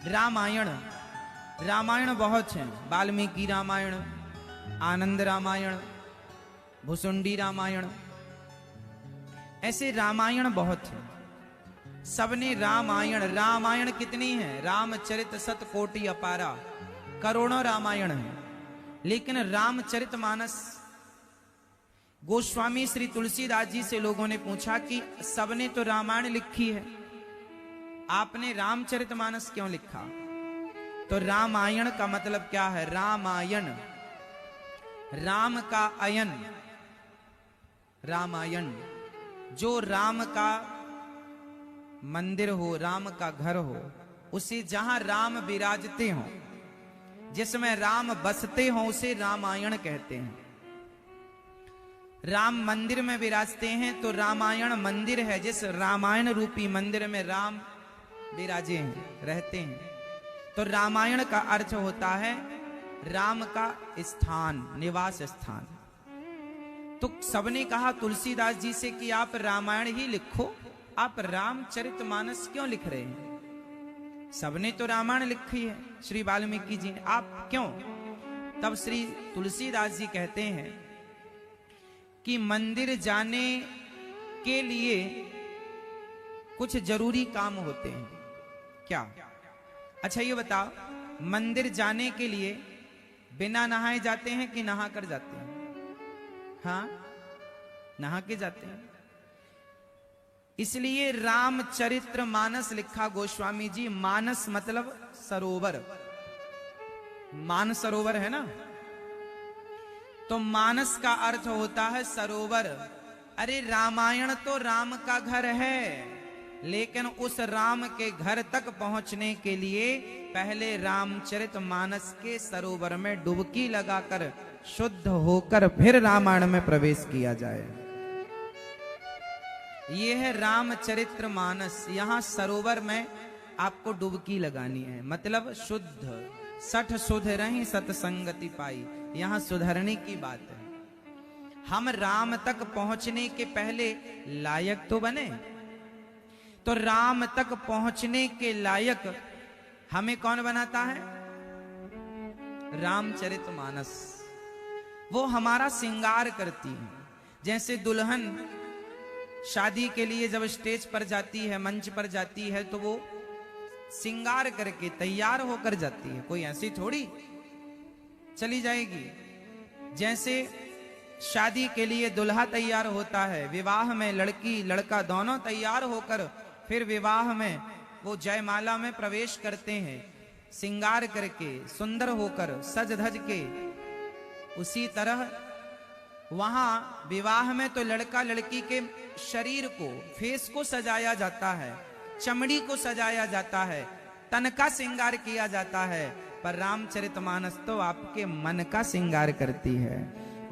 रामायण, रामायण बहुत हैं। वाल्मीकि रामायण, आनंद रामायण, भुसुंडी रामायण, ऐसे रामायण बहुत हैं। सबने रामायण, रामायण कितनी है? रामचरित शतकोटि अपारा, करोड़ों रामायण है। लेकिन रामचरितमानस, गोस्वामी श्री तुलसीदास जी से लोगों ने पूछा कि सबने तो रामायण लिखी है, आपने रामचरितमानस क्यों लिखा? तो रामायण का मतलब क्या है? रामायण, राम का अयन, रामायण, जो राम का मंदिर हो, राम का घर हो, उसे जहां राम विराजते हो, जिसमें राम बसते हो, उसे रामायण कहते हैं। राम मंदिर में विराजते हैं तो रामायण मंदिर है। जिस रामायण रूपी मंदिर में राम विराजे हैं, रहते हैं, तो रामायण का अर्थ होता है राम का स्थान, निवास स्थान। तो सबने कहा तुलसीदास जी से कि आप रामायण ही लिखो, आप रामचरितमानस क्यों लिख रहे हैं? सबने तो रामायण लिखी है, श्री वाल्मीकि जी ने, आप क्यों? तब श्री तुलसीदास जी कहते हैं कि मंदिर जाने के लिए कुछ जरूरी काम होते हैं। क्या? अच्छा ये बताओ, मंदिर जाने के लिए बिना नहाए जाते हैं कि नहा कर जाते हैं? हाँ, नहा के जाते हैं। इसलिए रामचरित्र मानस लिखा गोस्वामी जी। मानस मतलब सरोवर, मान सरोवर है ना, तो मानस का अर्थ होता है सरोवर। अरे रामायण तो राम का घर है, लेकिन उस राम के घर तक पहुंचने के लिए पहले रामचरितमानस के सरोवर में डुबकी लगाकर शुद्ध होकर फिर रामायण में प्रवेश किया जाए। यह है रामचरितमानस। यहां सरोवर में आपको डुबकी लगानी है, मतलब शुद्ध, सठ सुधरहि सतसंगति पाई। यहां सुधरने की बात है। हम राम तक पहुंचने के पहले लायक तो बने। तो राम तक पहुंचने के लायक हमें कौन बनाता है? रामचरितमानस। वो हमारा श्रृंगार करती है। जैसे दुल्हन शादी के लिए जब स्टेज पर जाती है, मंच पर जाती है, तो वो श्रृंगार करके तैयार होकर जाती है, कोई ऐसी थोड़ी चली जाएगी। जैसे शादी के लिए दुल्हा तैयार होता है, विवाह में लड़की लड़का दोनों तैयार होकर फिर विवाह में वो जयमाला में प्रवेश करते हैं, श्रृंगार करके, सुंदर होकर, सज धज के। उसी तरह वहां विवाह में तो लड़का लड़की के शरीर को, फेस को सजाया जाता है, चमड़ी को सजाया जाता है, तन का श्रृंगार किया जाता है। पर रामचरितमानस तो आपके मन का श्रृंगार करती है।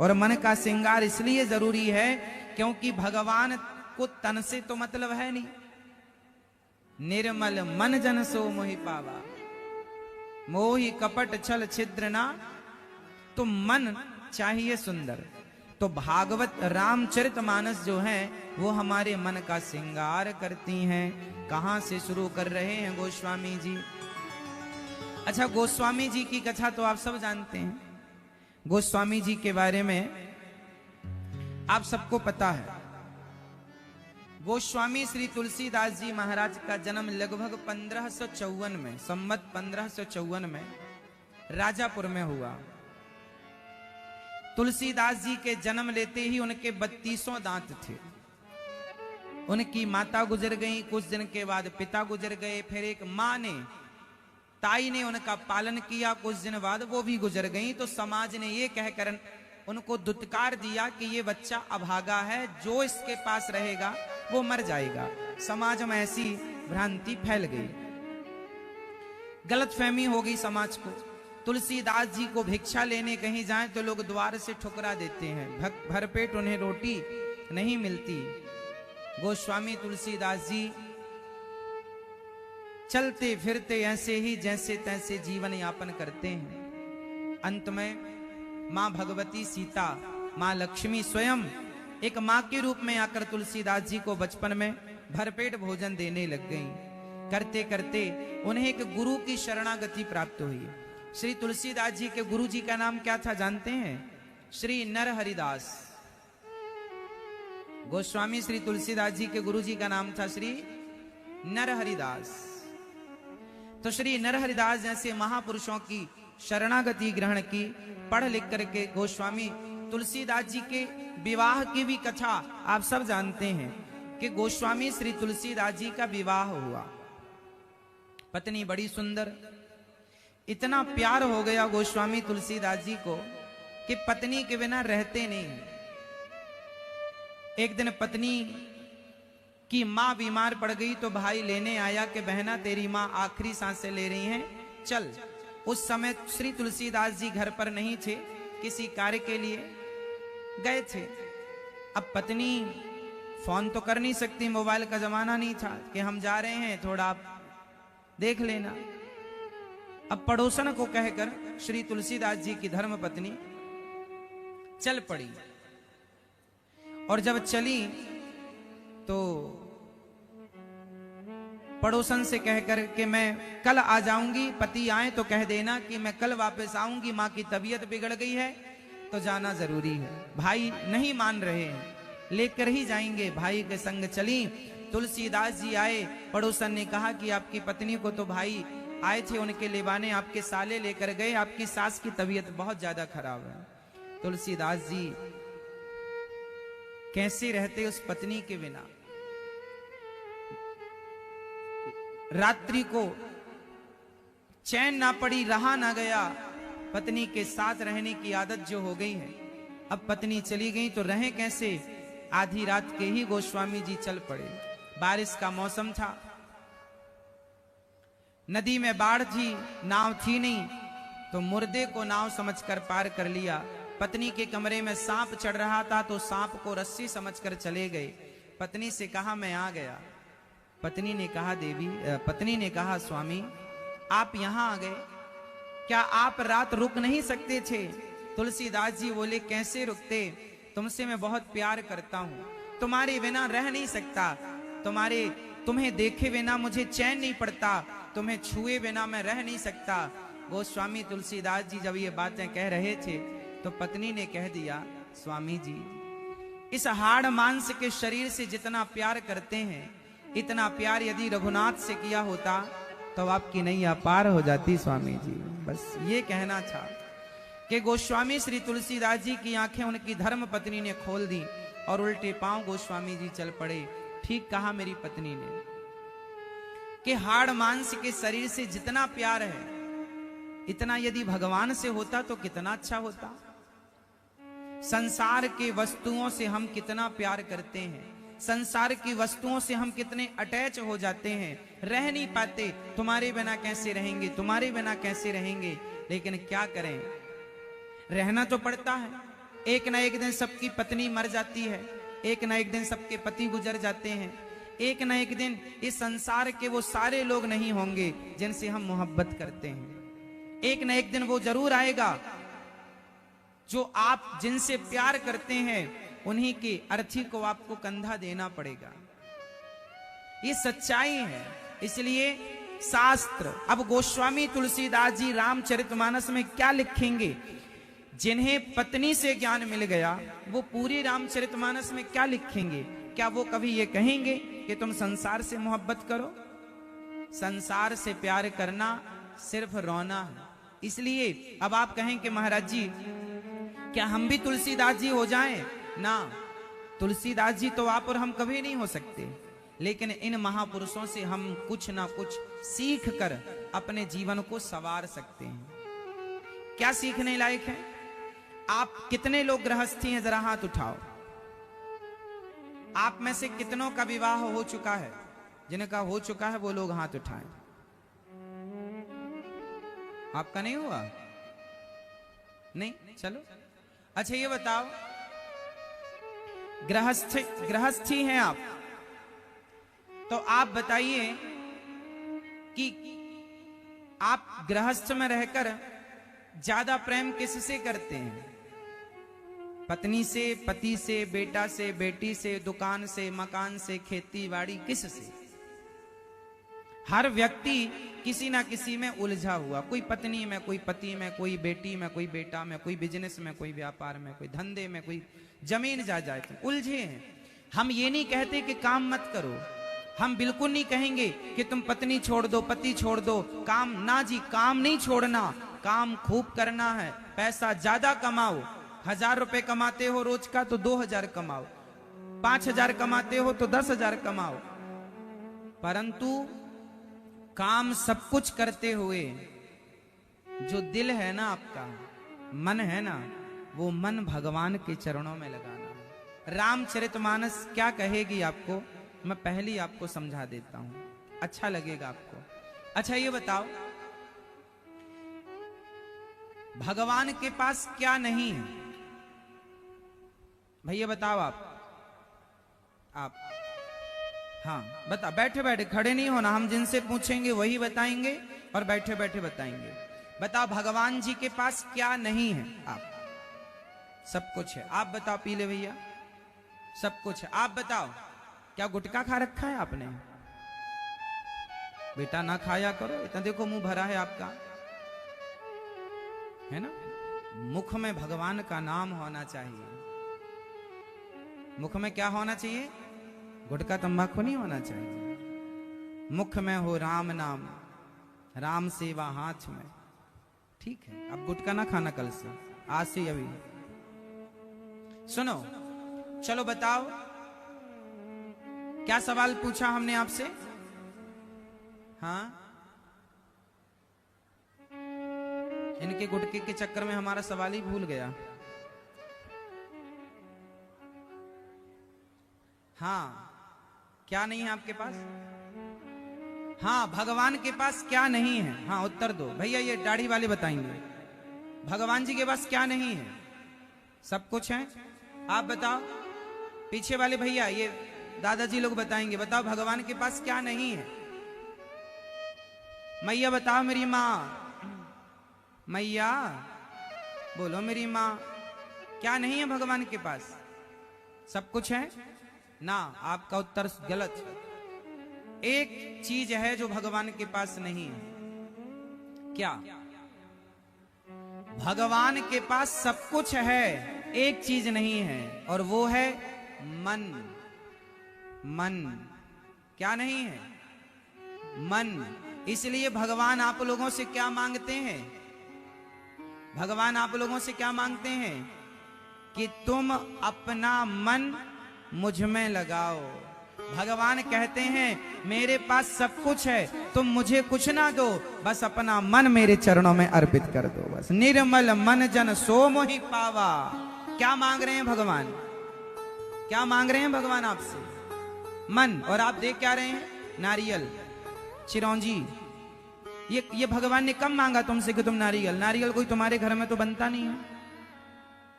और मन का श्रृंगार इसलिए जरूरी है क्योंकि भगवान को तन से तो मतलब है नहीं। निर्मल मन जन सो मोहि पावा, मोहि कपट छल छिद्र ना। तो मन चाहिए सुंदर। तो भागवत रामचरितमानस जो है वो हमारे मन का श्रृंगार करती हैं। कहां से शुरू कर रहे हैं गोस्वामी जी? अच्छा, गोस्वामी जी की कथा तो आप सब जानते हैं। गोस्वामी जी के बारे में आप सबको पता है। गोस्वामी श्री तुलसीदास जी महाराज का जन्म लगभग 1554 में, संवत 1554 में राजापुर में हुआ। तुलसीदास जी के जन्म लेते ही उनके 32 दांत थे। उनकी माता गुजर गई, कुछ दिन के बाद पिता गुजर गए, फिर एक मां ने, ताई ने उनका पालन किया, कुछ दिन बाद वो भी गुजर गई। तो समाज ने ये कहकर उनको दुत्कार दिया कि ये बच्चा अभागा है, जो इसके पास रहेगा वो मर जाएगा। समाज में ऐसी भ्रांति फैल गई, गलतफहमी हो गई समाज को। तुलसीदास जी को भिक्षा लेने कहीं जाएं तो लोग द्वार से ठुकरा देते हैं, भरपेट उन्हें रोटी नहीं मिलती। गोस्वामी तुलसीदास जी चलते फिरते ऐसे ही जैसे तैसे जीवन यापन करते हैं। अंत में मां भगवती सीता, मां लक्ष्मी स्वयं एक मां के रूप में आकर तुलसीदास जी को बचपन में भरपेट भोजन देने लग गईं। करते करते उन्हें एक गुरु की शरणागति प्राप्त हुई। श्री तुलसीदास जी के गुरु जी का नाम क्या था जानते हैं? श्री नरहरिदास। गोस्वामी श्री तुलसीदास जी के गुरु जी का नाम था श्री नरहरिदास। तो श्री नरहरिदास जैसे महापुरुषों की शरणागति ग्रहण की, पढ़ लिख करके गोस्वामी तुलसीदास जी के विवाह की भी कथा आप सब जानते हैं कि गोस्वामी श्री तुलसीदास जी का विवाह हुआ। पत्नी बड़ी सुंदर, इतना प्यार हो गया गोस्वामी तुलसीदास जी को कि पत्नी के बिना रहते नहीं। एक दिन पत्नी की मां बीमार पड़ गई तो भाई लेने आया कि बहना तेरी मां आखिरी सांसें ले रही हैं, चल। उस समय श्री तुलसीदास जी घर पर नहीं थे, किसी कार्य के लिए गए थे। अब पत्नी फोन तो कर नहीं सकती, मोबाइल का जमाना नहीं था कि हम जा रहे हैं थोड़ा आप देख लेना। अब पड़ोसन को कहकर श्री तुलसीदास जी की धर्म पत्नी चल पड़ी, और जब चली तो पड़ोसन से कहकर कि मैं कल आ जाऊंगी, पति आए तो कह देना कि मैं कल वापस आऊंगी, मां की तबीयत बिगड़ गई है तो जाना जरूरी है। भाई नहीं मान रहे हैं, लेकर ही जाएंगे। भाई के संग चली। तुलसीदास जी आए, पड़ोसन ने कहा कि आपकी पत्नी को तो भाई आए थे उनके लेवाने, आपके साले लेकर गए, आपकी सास की तबीयत बहुत ज्यादा खराब है। तुलसीदास जी कैसे रहते उस पत्नी के बिना। रात्रि को चैन ना पड़ी, रहा ना गया, पत्नी के साथ रहने की आदत जो हो गई है। अब पत्नी चली गई तो रहे कैसे? आधी रात के ही गोस्वामी जी चल पड़े। बारिश का मौसम था, नदी में बाढ़ थी, नाव थी नहीं, तो मुर्दे को नाव समझकर पार कर लिया। पत्नी के कमरे में सांप चढ़ रहा था तो सांप को रस्सी समझकर चले गए। पत्नी से कहा मैं आ गया। पत्नी ने कहा स्वामी आप यहां आ गए, क्या आप रात रुक नहीं सकते थे? तुलसीदास जी बोले कैसे रुकते, तुमसे मैं बहुत प्यार करता हूं, तुम्हारे बिना रह नहीं सकता, तुम्हें देखे बिना मुझे चैन नहीं पड़ता, तुम्हें छुए बिना मैं रह नहीं सकता। गोस्वामी तुलसीदास जी जब ये बातें कह रहे थे तो पत्नी ने कह दिया स्वामी जी इस हाड़ मांस के शरीर से जितना प्यार करते हैं, इतना प्यार यदि रघुनाथ से किया होता तो आपकी नैया पार हो जाती स्वामी जी। बस ये कहना था कि गोस्वामी श्री तुलसीदास जी की आंखें उनकी धर्म पत्नी ने खोल दी और उल्टे पांव गोस्वामी जी चल पड़े। ठीक कहा मेरी पत्नी ने कि हाड़ मांस के शरीर से जितना प्यार है, इतना यदि भगवान से होता तो कितना अच्छा होता। संसार के वस्तुओं से हम कितना प्यार करते हैं, संसार की वस्तुओं से हम कितने अटैच हो जाते हैं, रह नहीं पाते, तुम्हारे बिना कैसे रहेंगे, तुम्हारे बिना कैसे रहेंगे। लेकिन क्या करें, रहना तो पड़ता है। एक ना एक दिन सबकी पत्नी मर जाती है, एक ना एक दिन सबके पति गुजर जाते हैं, एक ना एक दिन इस संसार के वो सारे लोग नहीं होंगे जिनसे हम मोहब्बत करते हैं। एक ना एक दिन वो जरूर आएगा जो आप जिनसे प्यार करते हैं उन्हीं की अर्थी को आपको कंधा देना पड़ेगा। ये सच्चाई है। इसलिए शास्त्र, अब गोस्वामी तुलसीदास जी रामचरितमानस में क्या लिखेंगे? जिन्हें पत्नी से ज्ञान मिल गया वो पूरी रामचरितमानस में क्या लिखेंगे? क्या वो कभी ये कहेंगे कि तुम संसार से मोहब्बत करो? संसार से प्यार करना सिर्फ रोना है। इसलिए अब आप कहें कि महाराज जी क्या हम भी तुलसीदास जी हो जाएं? ना, तुलसीदास जी तो आप और हम कभी नहीं हो सकते, लेकिन इन महापुरुषों से हम कुछ ना कुछ सीख कर अपने जीवन को संवार सकते हैं। क्या सीखने लायक है? आप कितने लोग गृहस्थी हैं, जरा हाथ उठाओ। आप में से कितनों का विवाह हो चुका है? जिनका हो चुका है वो लोग हाथ उठाएं। आपका नहीं हुआ? नहीं, चलो अच्छा ये बताओ, गृहस्थी हैं आप, तो आप बताइए कि आप गृहस्थ में रहकर ज्यादा प्रेम किससे करते हैं? पत्नी से, पति से, बेटा से, बेटी से, दुकान से, मकान से, खेती बाड़ी, किससे? हर व्यक्ति किसी ना किसी में उलझा हुआ, कोई पत्नी में, कोई पति में, कोई बेटी में, कोई बेटा में, कोई बिजनेस में, कोई व्यापार में, कोई धंधे में, कोई जमीन जायदाद में उलझे हैं। हम ये नहीं कहते कि काम मत करो, हम बिल्कुल नहीं कहेंगे कि तुम पत्नी छोड़ दो, पति छोड़ दो, काम ना जी, काम नहीं छोड़ना, काम खूब करना है, पैसा ज्यादा कमाओ। 1000 रुपए कमाते हो रोज का तो 2000 कमाओ, 5000 कमाते हो तो 10,000 कमाओ, परंतु काम सब कुछ करते हुए जो दिल है ना आपका, मन है ना, वो मन भगवान के चरणों में लगाना। रामचरितमानस क्या कहेगी आपको, मैं पहले ही आपको समझा देता हूं, अच्छा लगेगा आपको। अच्छा ये बताओ, भगवान के पास क्या नहीं है? भैया बताओ आप हाँ बता, बैठे बैठे, खड़े नहीं होना, हम जिनसे पूछेंगे वही बताएंगे और बैठे बैठे बताएंगे। बताओ भगवान जी के पास क्या नहीं है? आप सब कुछ है। आप बताओ पीले भैया, सब कुछ है। आप बताओ क्या गुटखा खा रखा है आपने? बेटा ना खाया करो, इतना देखो मुंह भरा है आपका, है ना। मुख में भगवान का नाम होना चाहिए। मुख में क्या होना चाहिए? गुटखा तंबाकू नहीं होना चाहिए। मुख में हो राम नाम, राम सेवा हाथ में, ठीक है। अब गुटखा ना खाना कल से, आज से अभी। सुनो, चलो बताओ क्या सवाल पूछा हमने आपसे? हाँ, इनके गुटके के चक्कर में हमारा सवाल ही भूल गया। हाँ, क्या नहीं है आपके पास? हाँ, भगवान के पास क्या नहीं है? हाँ उत्तर दो भैया, ये दाढ़ी वाले बताएंगे। भगवान जी के पास क्या नहीं है? सब कुछ है। आप बताओ, पीछे वाले भैया, ये दादाजी लोग बताएंगे। बताओ भगवान के पास क्या नहीं है? मैया बताओ, मेरी माँ, मैया बोलो मेरी माँ, क्या नहीं है भगवान के पास? सब कुछ है ना। आपका उत्तर गलत है। एक चीज है जो भगवान के पास नहीं है। क्या? भगवान के पास सब कुछ है, एक चीज नहीं है, और वो है मन। मन क्या नहीं है? मन। इसलिए भगवान आप लोगों से क्या मांगते हैं? भगवान आप लोगों से क्या मांगते हैं? कि तुम अपना मन मुझ में लगाओ। भगवान कहते हैं मेरे पास सब कुछ है, तुम मुझे कुछ ना दो, बस अपना मन मेरे चरणों में अर्पित कर दो। बस निर्मल मन जन सो मोहि पावा। क्या मांग रहे हैं भगवान? क्या मांग रहे हैं भगवान आपसे? मन। और आप देख क्या रहे हैं? नारियल, चिरौंजी। ये भगवान ने कब मांगा तुमसे कि तुम नारियल? नारियल कोई तुम्हारे घर में तो बनता नहीं है।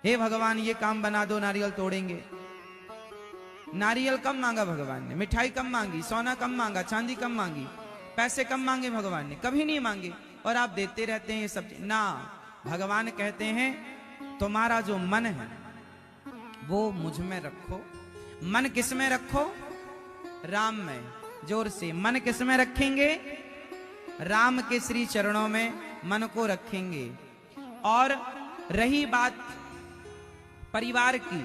हे भगवान ये काम बना दो, नारियल तोड़ेंगे। नारियल कम मांगा भगवान ने? मिठाई कम मांगी? सोना कम मांगा? चांदी कम मांगी? पैसे कम मांगे भगवान ने? कभी नहीं मांगे। और आप देते रहते हैं ये सब ना। भगवान कहते हैं तुम्हारा जो मन है वो मुझ में रखो। मन किस में रखो? राम में। जोर से, मन किस में रखेंगे? राम के श्री चरणों में मन को रखेंगे। और रही बात परिवार की,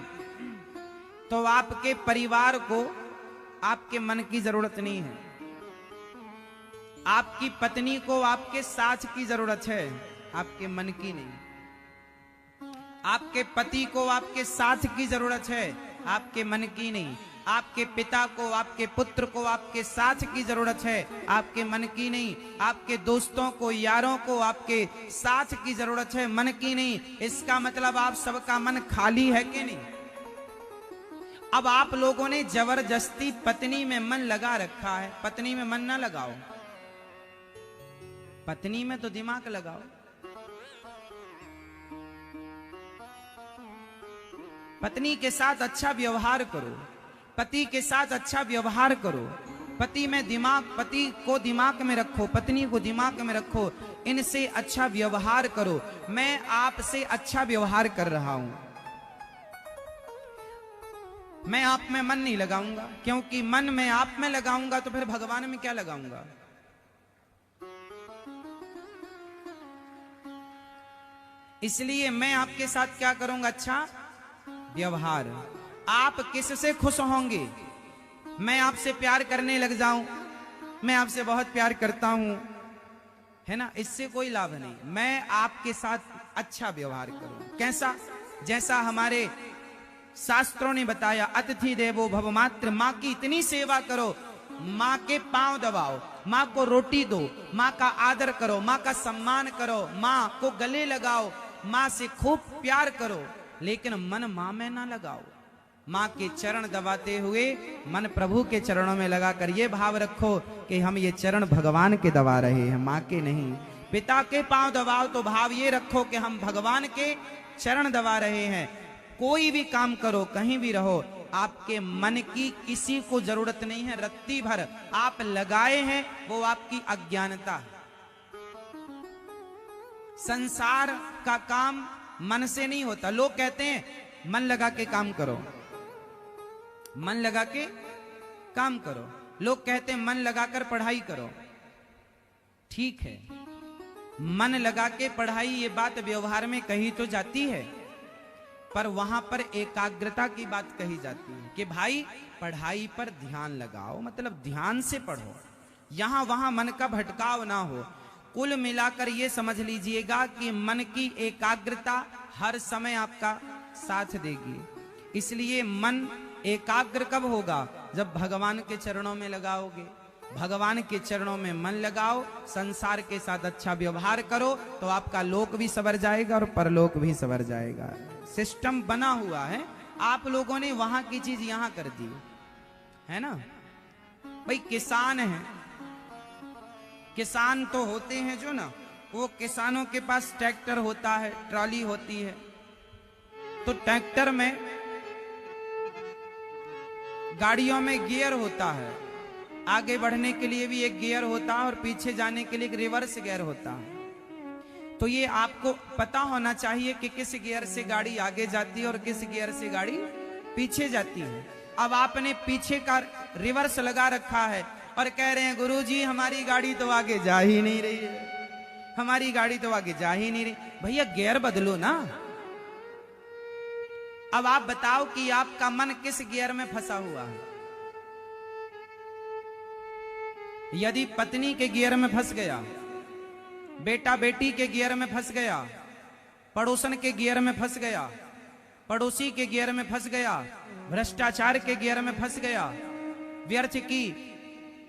तो आपके परिवार को आपके मन की जरूरत नहीं है। आपकी पत्नी को आपके साथ की जरूरत है, आपके मन की नहीं। आपके पति को आपके साथ की जरूरत है, आपके मन की नहीं। आपके पिता को, आपके पुत्र को आपके साथ की जरूरत है, आपके मन की नहीं। आपके दोस्तों को, यारों को आपके साथ की जरूरत है, मन की नहीं। इसका मतलब आप सबका मन खाली है कि नहीं? अब आप लोगों ने जबरदस्ती पत्नी में मन लगा रखा है। पत्नी में मन ना लगाओ, पत्नी में तो दिमाग लगाओ। पत्नी के साथ अच्छा व्यवहार करो, पति के साथ अच्छा व्यवहार करो। पति में दिमाग, पति को दिमाग में रखो, पत्नी को दिमाग में रखो। इनसे अच्छा व्यवहार करो। मैं आपसे अच्छा व्यवहार कर रहा हूं, मैं आप में मन नहीं लगाऊंगा, क्योंकि मन में आप में लगाऊंगा तो फिर भगवान में क्या लगाऊंगा? इसलिए मैं आपके साथ क्या करूंगा? अच्छा व्यवहार। आप किससे खुश होंगे? मैं आपसे प्यार करने लग जाऊं, मैं आपसे बहुत प्यार करता हूं, है ना, इससे कोई लाभ नहीं। मैं आपके साथ अच्छा व्यवहार करूं। कैसा? जैसा हमारे शास्त्रों ने बताया, अतिथि देवो भव। मात्र माँ की इतनी सेवा करो, माँ के पांव दबाओ, माँ को रोटी दो, माँ का आदर करो, माँ का सम्मान करो, माँ को गले लगाओ, माँ से खूब प्यार करो, लेकिन मन माँ में ना लगाओ। माँ के चरण दबाते हुए मन प्रभु के चरणों में लगाकर ये भाव रखो कि हम ये चरण भगवान के दबा रहे हैं, माँ के नहीं। पिता के पांव दबाओ तो भाव ये रखो कि हम भगवान के चरण दबा रहे हैं। कोई भी काम करो, कहीं भी रहो, आपके मन की किसी को जरूरत नहीं है। रत्ती भर आप लगाए हैं, वो आपकी अज्ञानता है। संसार का काम मन से नहीं होता। लोग कहते हैं मन लगा के काम करो, मन लगा के काम करो। लोग कहते हैं मन लगाकर पढ़ाई करो। ठीक है, मन लगा के पढ़ाई, ये बात व्यवहार में कही तो जाती है, पर वहां पर एकाग्रता की बात कही जाती है कि भाई पढ़ाई पर ध्यान लगाओ, मतलब ध्यान से पढ़ो, यहां वहां मन का भटकाव ना हो। कुल मिलाकर ये समझ लीजिएगा कि मन की एकाग्रता हर समय आपका साथ देगी। इसलिए मन एकाग्र कब होगा? जब भगवान के चरणों में लगाओगे। भगवान के चरणों में मन लगाओ, संसार के साथ अच्छा व्यवहार करो, तो आपका लोक भी सवर जाएगा और परलोक भी सवर जाएगा। सिस्टम बना हुआ है, आप लोगों ने वहां की चीज यहां कर दी है ना। भाई किसान है, किसान तो होते हैं जो ना, वो किसानों के पास ट्रैक्टर होता है, ट्रॉली होती है, तो ट्रैक्टर में गाड़ियों में गियर होता है। आगे बढ़ने के लिए भी एक गियर होता है और पीछे जाने के लिए एक रिवर्स गियर होता है। तो ये आपको पता होना चाहिए कि किस गियर से गाड़ी आगे जाती है और किस गियर से गाड़ी पीछे जाती है। अब आपने पीछे का रिवर्स लगा रखा है और कह रहे हैं गुरुजी हमारी गाड़ी तो आगे जा ही नहीं रही है, हमारी गाड़ी तो आगे जा ही नहीं रही। भैया गियर बदलो ना। अब आप बताओ कि आपका मन किस गियर में फंसा हुआ है। यदि पत्नी के गियर में फंस गया, बेटा बेटी के गियर में फंस गया, पड़ोसन के गियर में फंस गया, पड़ोसी के गियर में फंस गया, भ्रष्टाचार के गियर में फंस गया, व्यर्थ की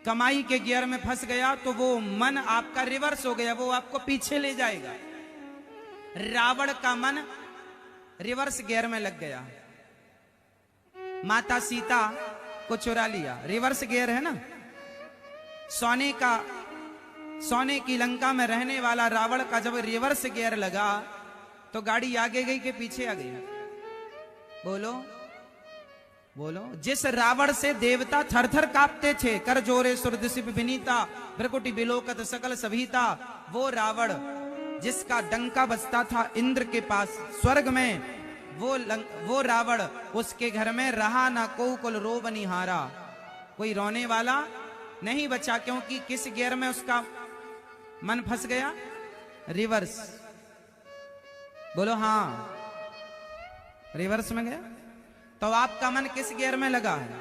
कमाई के गियर में फंस गया, तो वो मन आपका रिवर्स हो गया, वो आपको पीछे ले जाएगा। रावण का मन रिवर्स गियर में लग गया, माता सीता को चुरा लिया, रिवर्स गियर है ना। सोने की लंका में रहने वाला रावण का जब रिवर्स गियर लगा तो गाड़ी आगे गई कि पीछे आ गई? बोलो बोलो। जिस रावण से देवता थरथर कांपते थे, कर जोरे सुरदिशिप विनीता भ्रकुटी बिलोकत सकल सभीता, वो रावण जिसका डंका बजता था इंद्र के पास स्वर्ग में, वो रावण उसके घर में रहा ना को कुल रो बनिहारा, कोई रोने वाला नहीं बचा। क्योंकि किस गियर में उसका मन फंस गया? रिवर्स। बोलो हाँ, रिवर्स में गया। तो आपका मन किस गियर में लगा है?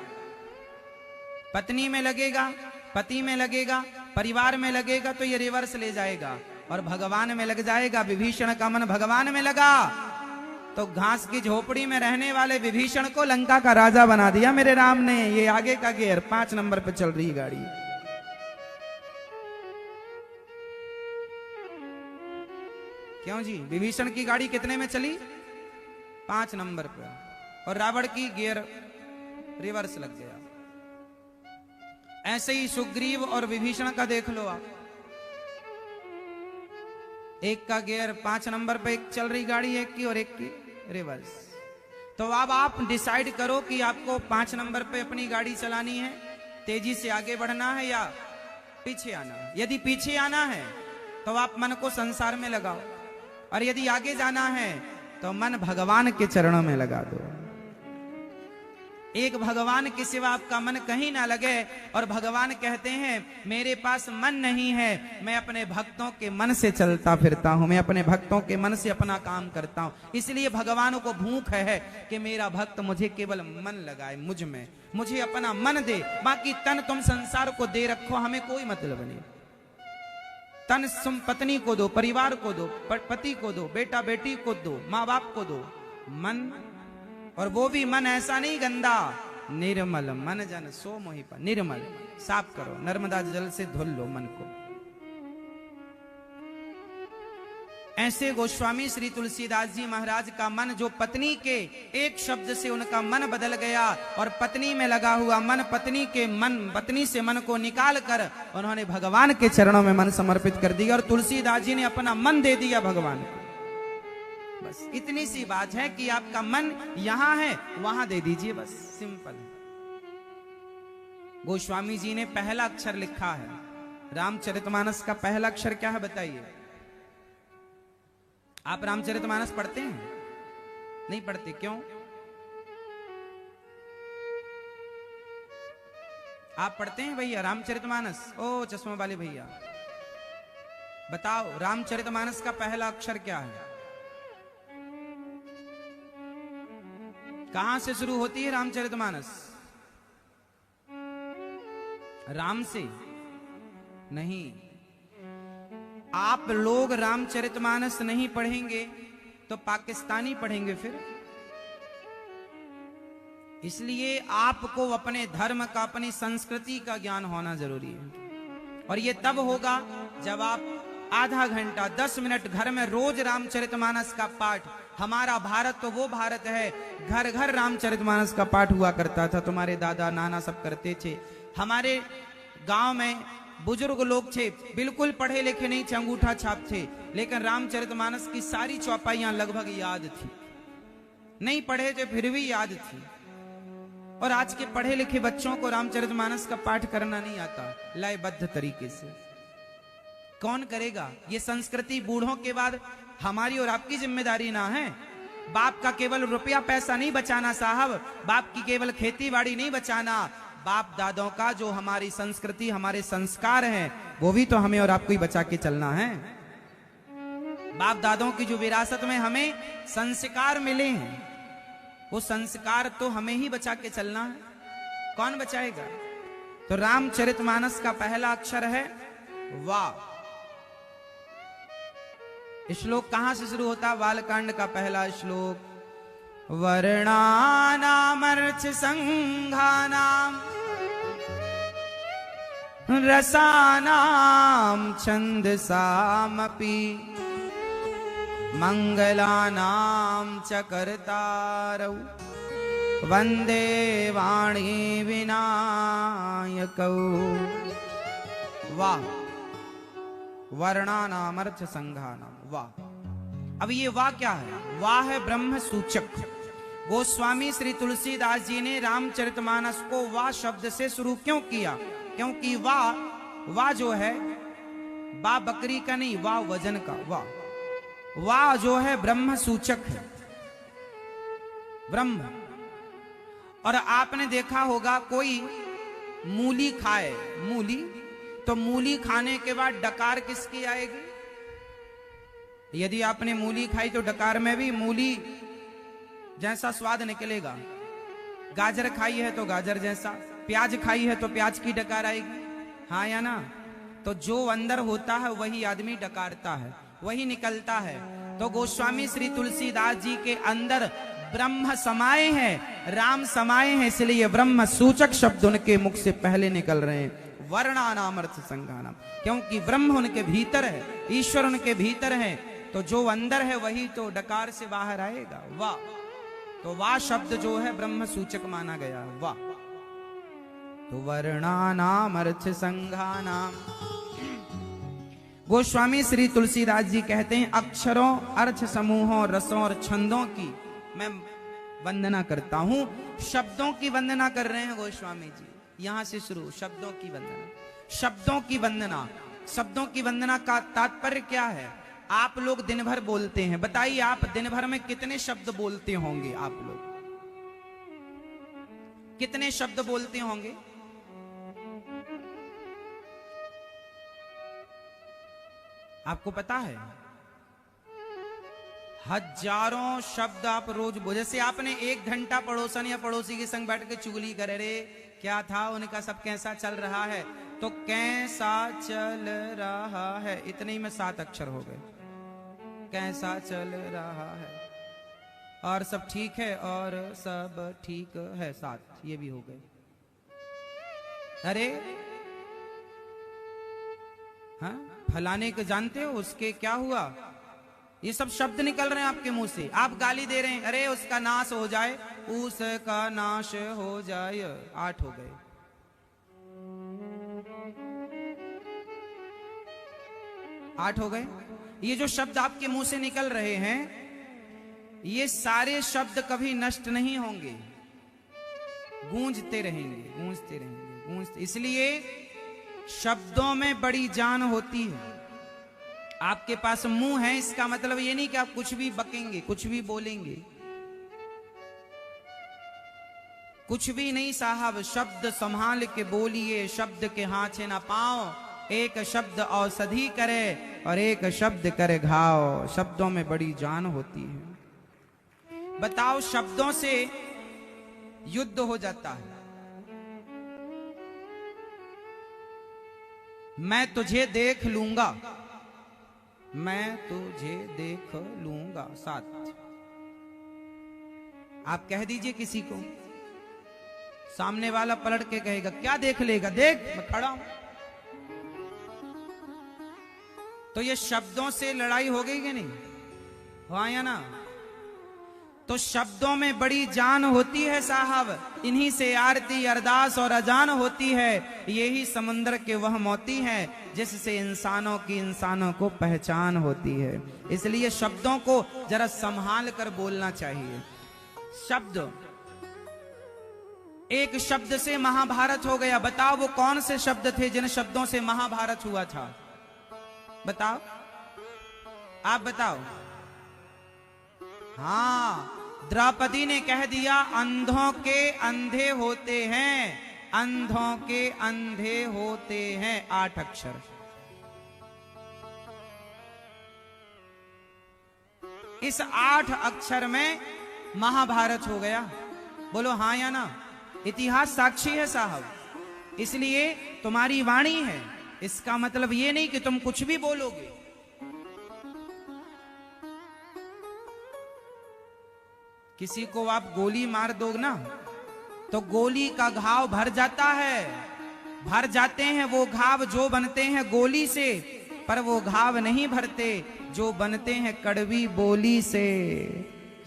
पत्नी में लगेगा, पति में लगेगा, परिवार में लगेगा तो ये रिवर्स ले जाएगा, और भगवान में लग जाएगा। विभीषण का मन भगवान में लगा तो घास की झोपड़ी में रहने वाले विभीषण को लंका का राजा बना दिया मेरे राम ने। ये आगे का गियर 5 नंबर पे चल रही गाड़ी। क्यों जी? विभीषण की गाड़ी कितने में चली? 5 नंबर पे, और रावण की गियर रिवर्स लग गया। ऐसे ही सुग्रीव और विभीषण का देख लो आप, एक का गियर 5 नंबर पे एक चल रही गाड़ी, एक की, और एक की रिवर्स। तो अब आप डिसाइड करो कि आपको 5 नंबर पे अपनी गाड़ी चलानी है, तेजी से आगे बढ़ना है या पीछे आना है। यदि पीछे आना है तो आप मन को संसार में लगाओ, और यदि आगे जाना है तो मन भगवान के चरणों में लगा दो। एक भगवान के सिवा आपका मन कहीं ना लगे। और भगवान कहते हैं मेरे पास मन नहीं है, मैं अपने भक्तों के मन से चलता फिरता हूं, मैं अपने भक्तों के मन से अपना काम करता हूं। इसलिए भगवान को भूख है कि मेरा भक्त मुझे केवल मन लगाए, मुझ में, मुझे अपना मन दे। बाकी तन तुम संसार को दे रखो, हमें कोई मतलब नहीं। तन तुम पत्नी को दो, परिवार को दो, पति को दो, बेटा बेटी को दो, माँ बाप को दो। मन, और वो भी मन ऐसा नहीं गंदा, निर्मल मन जन सो मोहि पर। निर्मल साफ करो, नर्मदा जल से धुल लो मन को। ऐसे गोस्वामी श्री तुलसीदास जी महाराज का मन, जो पत्नी के एक शब्द से उनका मन बदल गया और पत्नी में लगा हुआ मन, पत्नी से मन को निकाल कर उन्होंने भगवान के चरणों में मन समर्पित कर दिया। और तुलसीदास जी ने अपना मन दे दिया भगवान को। बस इतनी सी बात है कि आपका मन यहां है, वहां दे दीजिए, बस सिंपल। गोस्वामी जी ने पहला अक्षर लिखा है रामचरितमानस का। पहला अक्षर क्या है बताइए? आप रामचरितमानस पढ़ते हैं? नहीं पढ़ते, क्यों? आप पढ़ते हैं भैया रामचरितमानस? ओ चश्मा वाले भैया बताओ, रामचरितमानस का पहला अक्षर क्या है? कहां से शुरू होती है रामचरितमानस? राम से नहीं। आप लोग रामचरितमानस नहीं पढ़ेंगे तो पाकिस्तानी पढ़ेंगे फिर। इसलिए आपको अपने धर्म का, अपनी संस्कृति का ज्ञान होना जरूरी है। और ये तब होगा जब आप आधा घंटा 10 मिनट घर में रोज रामचरितमानस का पाठ। हमारा भारत तो वो भारत है, घर घर रामचरितमानस का पाठ हुआ करता था। तुम्हारे दादा नाना सब करते थे। हमारे गांव में बुजुर्ग लोग थे, बिल्कुल पढ़े लिखे नहीं थे, अंगूठा छाप थे, लेकिन रामचरितमानस की सारी चौपाइयां लगभग याद थी। नहीं पढ़े थे फिर भी याद थी। और आज के पढ़े लिखे बच्चों को रामचरितमानस का पाठ करना नहीं आता लयबद्ध तरीके से। कौन करेगा? ये संस्कृति बूढ़ों के बाद हमारी और आपकी जिम्मेदारी ना है। बाप का केवल रुपया पैसा नहीं बचाना साहब, बाप की केवल खेती बाड़ी नहीं बचाना, बाप दादों का जो हमारी संस्कृति, हमारे संस्कार हैं, वो भी तो हमें और आपको ही बचा के चलना है। बाप दादों की जो विरासत में हमें संस्कार मिले हैं, वो संस्कार तो हमें ही बचा के चलना है। कौन बचाएगा? तो रामचरितमानस का पहला अक्षर है वाह। श्लोक कहां से शुरू होता? बालकांड का पहला श्लोक। वर्णानामर्च संघानाम रसानाम छंदसामपि मंगलानाम च कर्तारौ वंदे वाणी विनायकौ। वाह। वर्णानाम अर्थ संघानाम, वाह। अब ये वाह क्या है? वाह है ब्रह्म सूचक। गोस्वामी श्री तुलसीदास जी ने रामचरितमानस को वाह शब्द से शुरू क्यों किया? क्योंकि वाह जो है, वाह बकरी का नहीं, वाह वजन का। वाह जो है ब्रह्म सूचक है, ब्रह्म। और आपने देखा होगा कोई मूली खाए, मूली, तो मूली खाने के बाद डकार किसकी आएगी? यदि आपने मूली खाई तो डकार में भी मूली जैसा स्वाद निकलेगा। गाजर खाई है तो गाजर जैसा, प्याज खाई है तो प्याज की डकार आएगी, हाँ या ना? तो जो अंदर होता है वही आदमी डकारता है, वही निकलता है। तो गोस्वामी श्री तुलसीदास जी के अंदर ब्रह्म समाये हैं, राम समाये हैं, इसलिए ब्रह्म सूचक शब्द उनके मुख से पहले निकल रहे हैं। वर्णानाम अर्थ संघानाम, क्योंकि ब्रह्म उनके भीतर है, ईश्वर उनके भीतर है, तो जो अंदर है वही तो डकार से बाहर आएगा। वाह। तो वाह शब्द जो है ब्रह्म सूचक माना गया। वाह। तो वर्णानाम अर्थ संघानाम। गोस्वामी श्री तुलसीदास जी कहते हैं अक्षरों, अर्थ समूहों, रसों और छंदों की मैं वंदना करता हूं। शब्दों की वंदना कर रहे हैं गोस्वामी जी, यहां से शुरू। शब्दों की वंदना, शब्दों की वंदना। शब्दों की वंदना का तात्पर्य क्या है? आप लोग दिन भर बोलते हैं, बताइए आप दिन भर में कितने शब्द बोलते होंगे आप लोग? कितने शब्द बोलते होंगे? आपको पता है? हजारों शब्द आप रोज बोल। जैसे आपने 1 घंटा पड़ोसन या पड़ोसी के संग बैठ के चुगली करे, रे क्या था उनका, सब कैसा चल रहा है, तो कैसा चल रहा है इतने ही में 7 अक्षर हो गए। कैसा चल रहा है, और सब ठीक है, और सब ठीक है, 7 ये भी हो गए। अरे हाँ, फलाने को जानते हो, उसके क्या हुआ, ये सब शब्द निकल रहे हैं आपके मुंह से। आप गाली दे रहे हैं, अरे उसका नाश हो जाए, उसका नाश हो जाए, 8 हो गए। आठ हो गए। ये जो शब्द आपके मुंह से निकल रहे हैं, ये सारे शब्द कभी नष्ट नहीं होंगे, गूंजते रहेंगे, गूंजते रहेंगे, गूंजते। इसलिए शब्दों में बड़ी जान होती है। आपके पास मुंह है, इसका मतलब ये नहीं कि आप कुछ भी बकेंगे, कुछ भी बोलेंगे, कुछ भी नहीं साहब। शब्द संभाल के बोलिए, शब्द के हाथे ना पाओ। एक शब्द औषधि करे और एक शब्द करे घाव। शब्दों में बड़ी जान होती है। बताओ, शब्दों से युद्ध हो जाता है। मैं तुझे देख लूंगा, मैं तुझे देख लूंगा, 7। आप कह दीजिए किसी को, सामने वाला पलट के कहेगा, क्या देख लेगा, देख मैं खड़ा हूं। तो ये शब्दों से लड़ाई हो गई कि नहीं, हुआ या ना? तो शब्दों में बड़ी जान होती है साहब। इन्हीं से आरती अरदास और अजान होती है। यही समुद्र के वह मोती हैं जिससे इंसानों की इंसानों को पहचान होती है। इसलिए शब्दों को जरा संभाल कर बोलना चाहिए। शब्द, एक शब्द से महाभारत हो गया। बताओ वो कौन से शब्द थे जिन शब्दों से महाभारत हुआ था? बताओ, आप बताओ। हाँ, द्रौपदी ने कह दिया, अंधों के अंधे होते हैं, अंधों के अंधे होते हैं, 8 अक्षर। इस 8 अक्षर में महाभारत हो गया। बोलो हाँ या ना? इतिहास साक्षी है साहब। इसलिए तुम्हारी वाणी है, इसका मतलब ये नहीं कि तुम कुछ भी बोलोगे। किसी को आप गोली मार दो ना, तो गोली का घाव भर जाता है, भर जाते हैं वो घाव जो बनते हैं गोली से, पर वो घाव नहीं भरते जो बनते हैं कड़वी बोली से।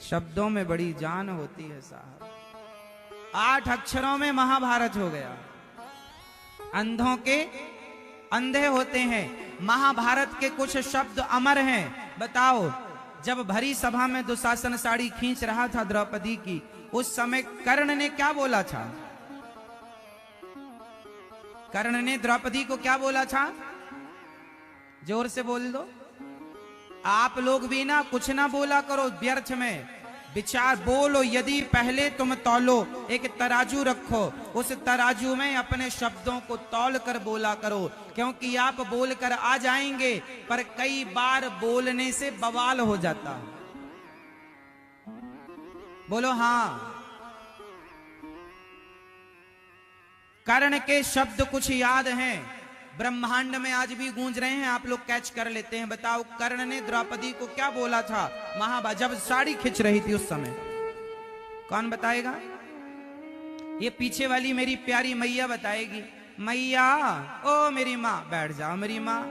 शब्दों में बड़ी जान होती है साहब। 8 अक्षरों में महाभारत हो गया। अंधों के अंधे होते हैं। महाभारत के कुछ शब्द अमर हैं। बताओ, जब भरी सभा में दुशासन साड़ी खींच रहा था द्रौपदी की, उस समय कर्ण ने क्या बोला था? कर्ण ने द्रौपदी को क्या बोला था? जोर से बोल दो। आप लोग भी ना कुछ ना बोला करो व्यर्थ में, विचार बोलो। यदि पहले तुम तौलो, एक तराजू रखो, उस तराजू में अपने शब्दों को तौल कर बोला करो, क्योंकि आप बोलकर आ जाएंगे, पर कई बार बोलने से बवाल हो जाता है। बोलो हाँ। कर्ण के शब्द कुछ याद हैं, ब्रह्मांड में आज भी गूंज रहे हैं, आप लोग कैच कर लेते हैं। बताओ, कर्ण ने द्रौपदी को क्या बोला था जब साड़ी खिंच रही थी उस समय? कौन बताएगा? ये पीछे वाली मेरी प्यारी मैया बताएगी। मैया, ओ मेरी माँ, बैठ जाओ मेरी माँ।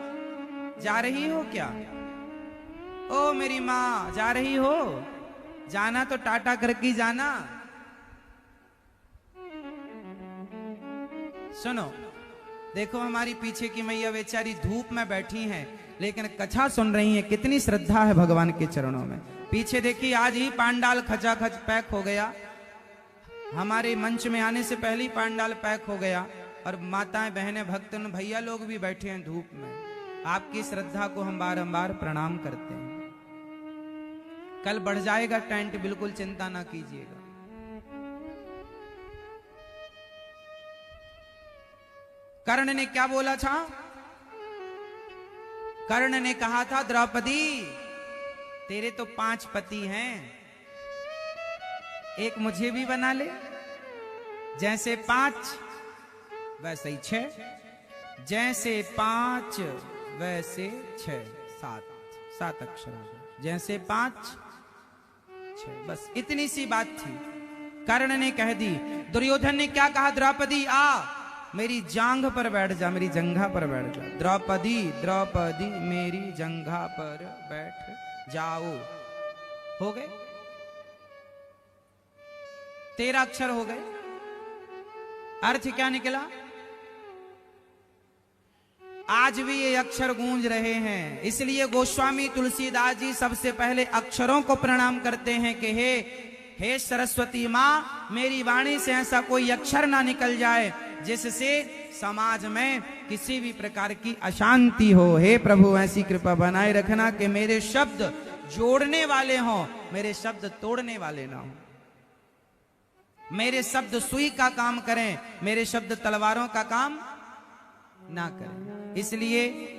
जा रही हो क्या? ओ मेरी माँ, जा रही हो? जाना तो टाटा करके जाना। सुनो, देखो हमारी पीछे की मैया बेचारी धूप में बैठी हैं, लेकिन कथा सुन रही हैं। कितनी श्रद्धा है भगवान के चरणों में। पीछे देखिए, आज ही पांडाल खचाखच पैक हो गया। हमारे मंच में आने से पहले ही पांडाल पैक हो गया, और माताएं, बहनें, भक्तन, भैया लोग भी बैठे हैं धूप में। आपकी श्रद्धा को हम बारंबार प्रणाम करते हैं। कल बढ़ जाएगा टेंट, बिल्कुल चिंता ना कीजिएगा। कर्ण ने क्या बोला था? कर्ण ने कहा था, द्रौपदी तेरे तो 5 पति हैं, एक मुझे भी बना ले। जैसे 5 वैसे ही 6, जैसे 5 वैसे 6, 7 अक्षर हो गए। जैसे 5 6, बस इतनी सी बात थी। कर्ण ने कह दी। दुर्योधन ने क्या कहा? द्रौपदी आ मेरी जांघ पर बैठ जा, मेरी जंघा पर बैठ जा। द्रौपदी द्रौपदी मेरी जंघा पर बैठ जाओ। हो गए 13 अक्षर हो गए। अर्थ क्या निकला? आज भी ये अक्षर गूंज रहे हैं। इसलिए गोस्वामी तुलसीदास जी सबसे पहले अक्षरों को प्रणाम करते हैं कि हे सरस्वती मां, मेरी वाणी से ऐसा कोई अक्षर ना निकल जाए जिससे समाज में किसी भी प्रकार की अशांति हो। हे प्रभु ऐसी कृपा बनाए रखना कि मेरे शब्द जोड़ने वाले हों, मेरे शब्द तोड़ने वाले ना हों। मेरे शब्द सुई का काम करें, मेरे शब्द तलवारों का काम ना करें।